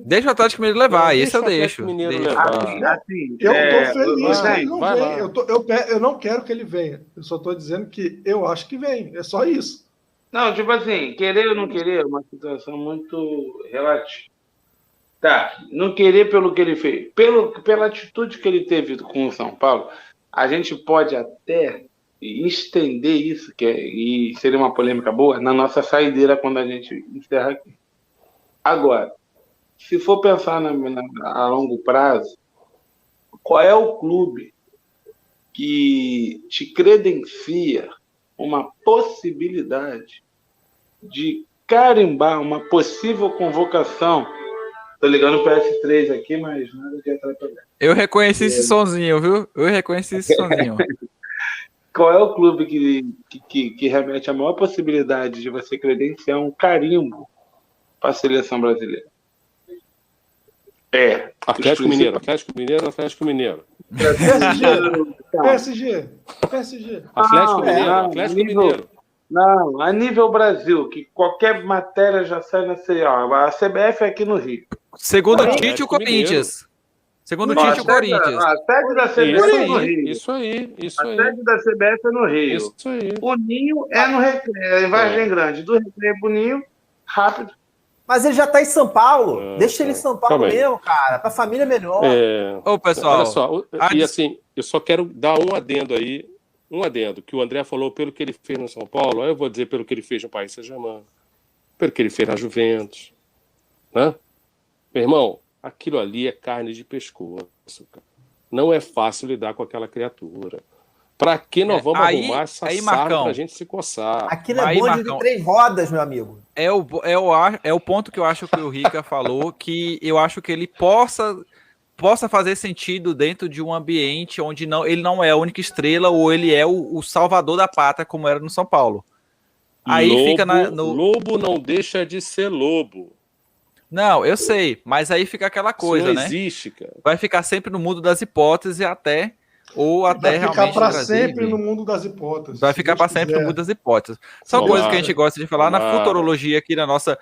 Deixa o Atlético Mineiro levar, isso eu deixo. Mineiro Deixo. levar. assim, Eu tô feliz que ele não vai vem. lá. Eu não quero que ele venha. Eu só tô dizendo que eu acho que vem. É só isso. Não, tipo assim, querer ou não querer é uma situação muito relativa. Tá, não querer pelo que ele fez. Pela atitude que ele teve com o São Paulo, a gente pode até estender isso, e seria uma polêmica boa, na nossa saideira quando a gente encerra aqui. Agora, se for pensar a longo prazo, qual é o clube que te credencia uma possibilidade de carimbar uma possível convocação? Tô ligando o PS3 aqui, mas nada de atrapalhar. Eu reconheci esse sonzinho, viu? Eu reconheci esse sonzinho. Qual é o clube que remete a maior possibilidade de você credenciar um carimbo para a seleção brasileira? Atlético Mineiro. Atlético Mineiro. PSG. Atlético Mineiro. Não, a nível Brasil, que qualquer matéria já sai na CA. A CBF é aqui no Rio. Segundo o Tite, o Corinthians. Segundo o Tite, o Corinthians. A sede da CBF é no Rio. Isso aí. A sede da CBF é no Rio. Isso aí. O Ninho é no Recreio, é em Vargem Grande. Do Recreio pro Ninho, rápido. Mas ele já tá em São Paulo. Deixa ele em São Paulo Calma aí. mesmo, cara. Pra família é melhor. Ô, pessoal. Olha só, e assim, eu só quero dar um adendo aí um adendo, que o André falou pelo que ele fez no São Paulo, aí eu vou dizer pelo que ele fez no Paris Saint-Germain, pelo que ele fez na Juventus, né? Meu irmão, aquilo ali é carne de pescoço, cara. Não é fácil lidar com aquela criatura. Para que nós vamos arrumar essa sarna pra gente se coçar? Aquilo é bonde de 3 rodas, meu amigo. É o ponto que eu acho que o Rica falou, que eu acho que ele possa fazer sentido dentro de um ambiente onde ele não é a única estrela ou ele é o salvador da pátria, como era no São Paulo. Aí lobo, fica lobo não deixa de ser lobo. Não, eu sei, mas aí fica aquela coisa, isso não né? existe, cara. Vai ficar sempre no mundo das hipóteses até Vai realmente ficar para sempre no mundo das hipóteses. Vai ficar para sempre no mundo das hipóteses. São coisas que a gente gosta de falar na futurologia aqui, na nossa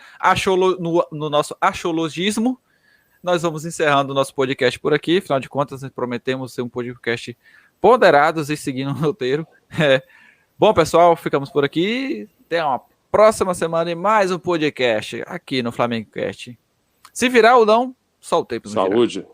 no nosso astrologismo. Nós vamos encerrando o nosso podcast por aqui. Afinal de contas, prometemos ser um podcast ponderados e seguindo o roteiro. Bom, pessoal, ficamos por aqui. Até uma próxima semana e mais um podcast aqui no Flamengo Cast. Se virar ou não, só o tempo. Saúde.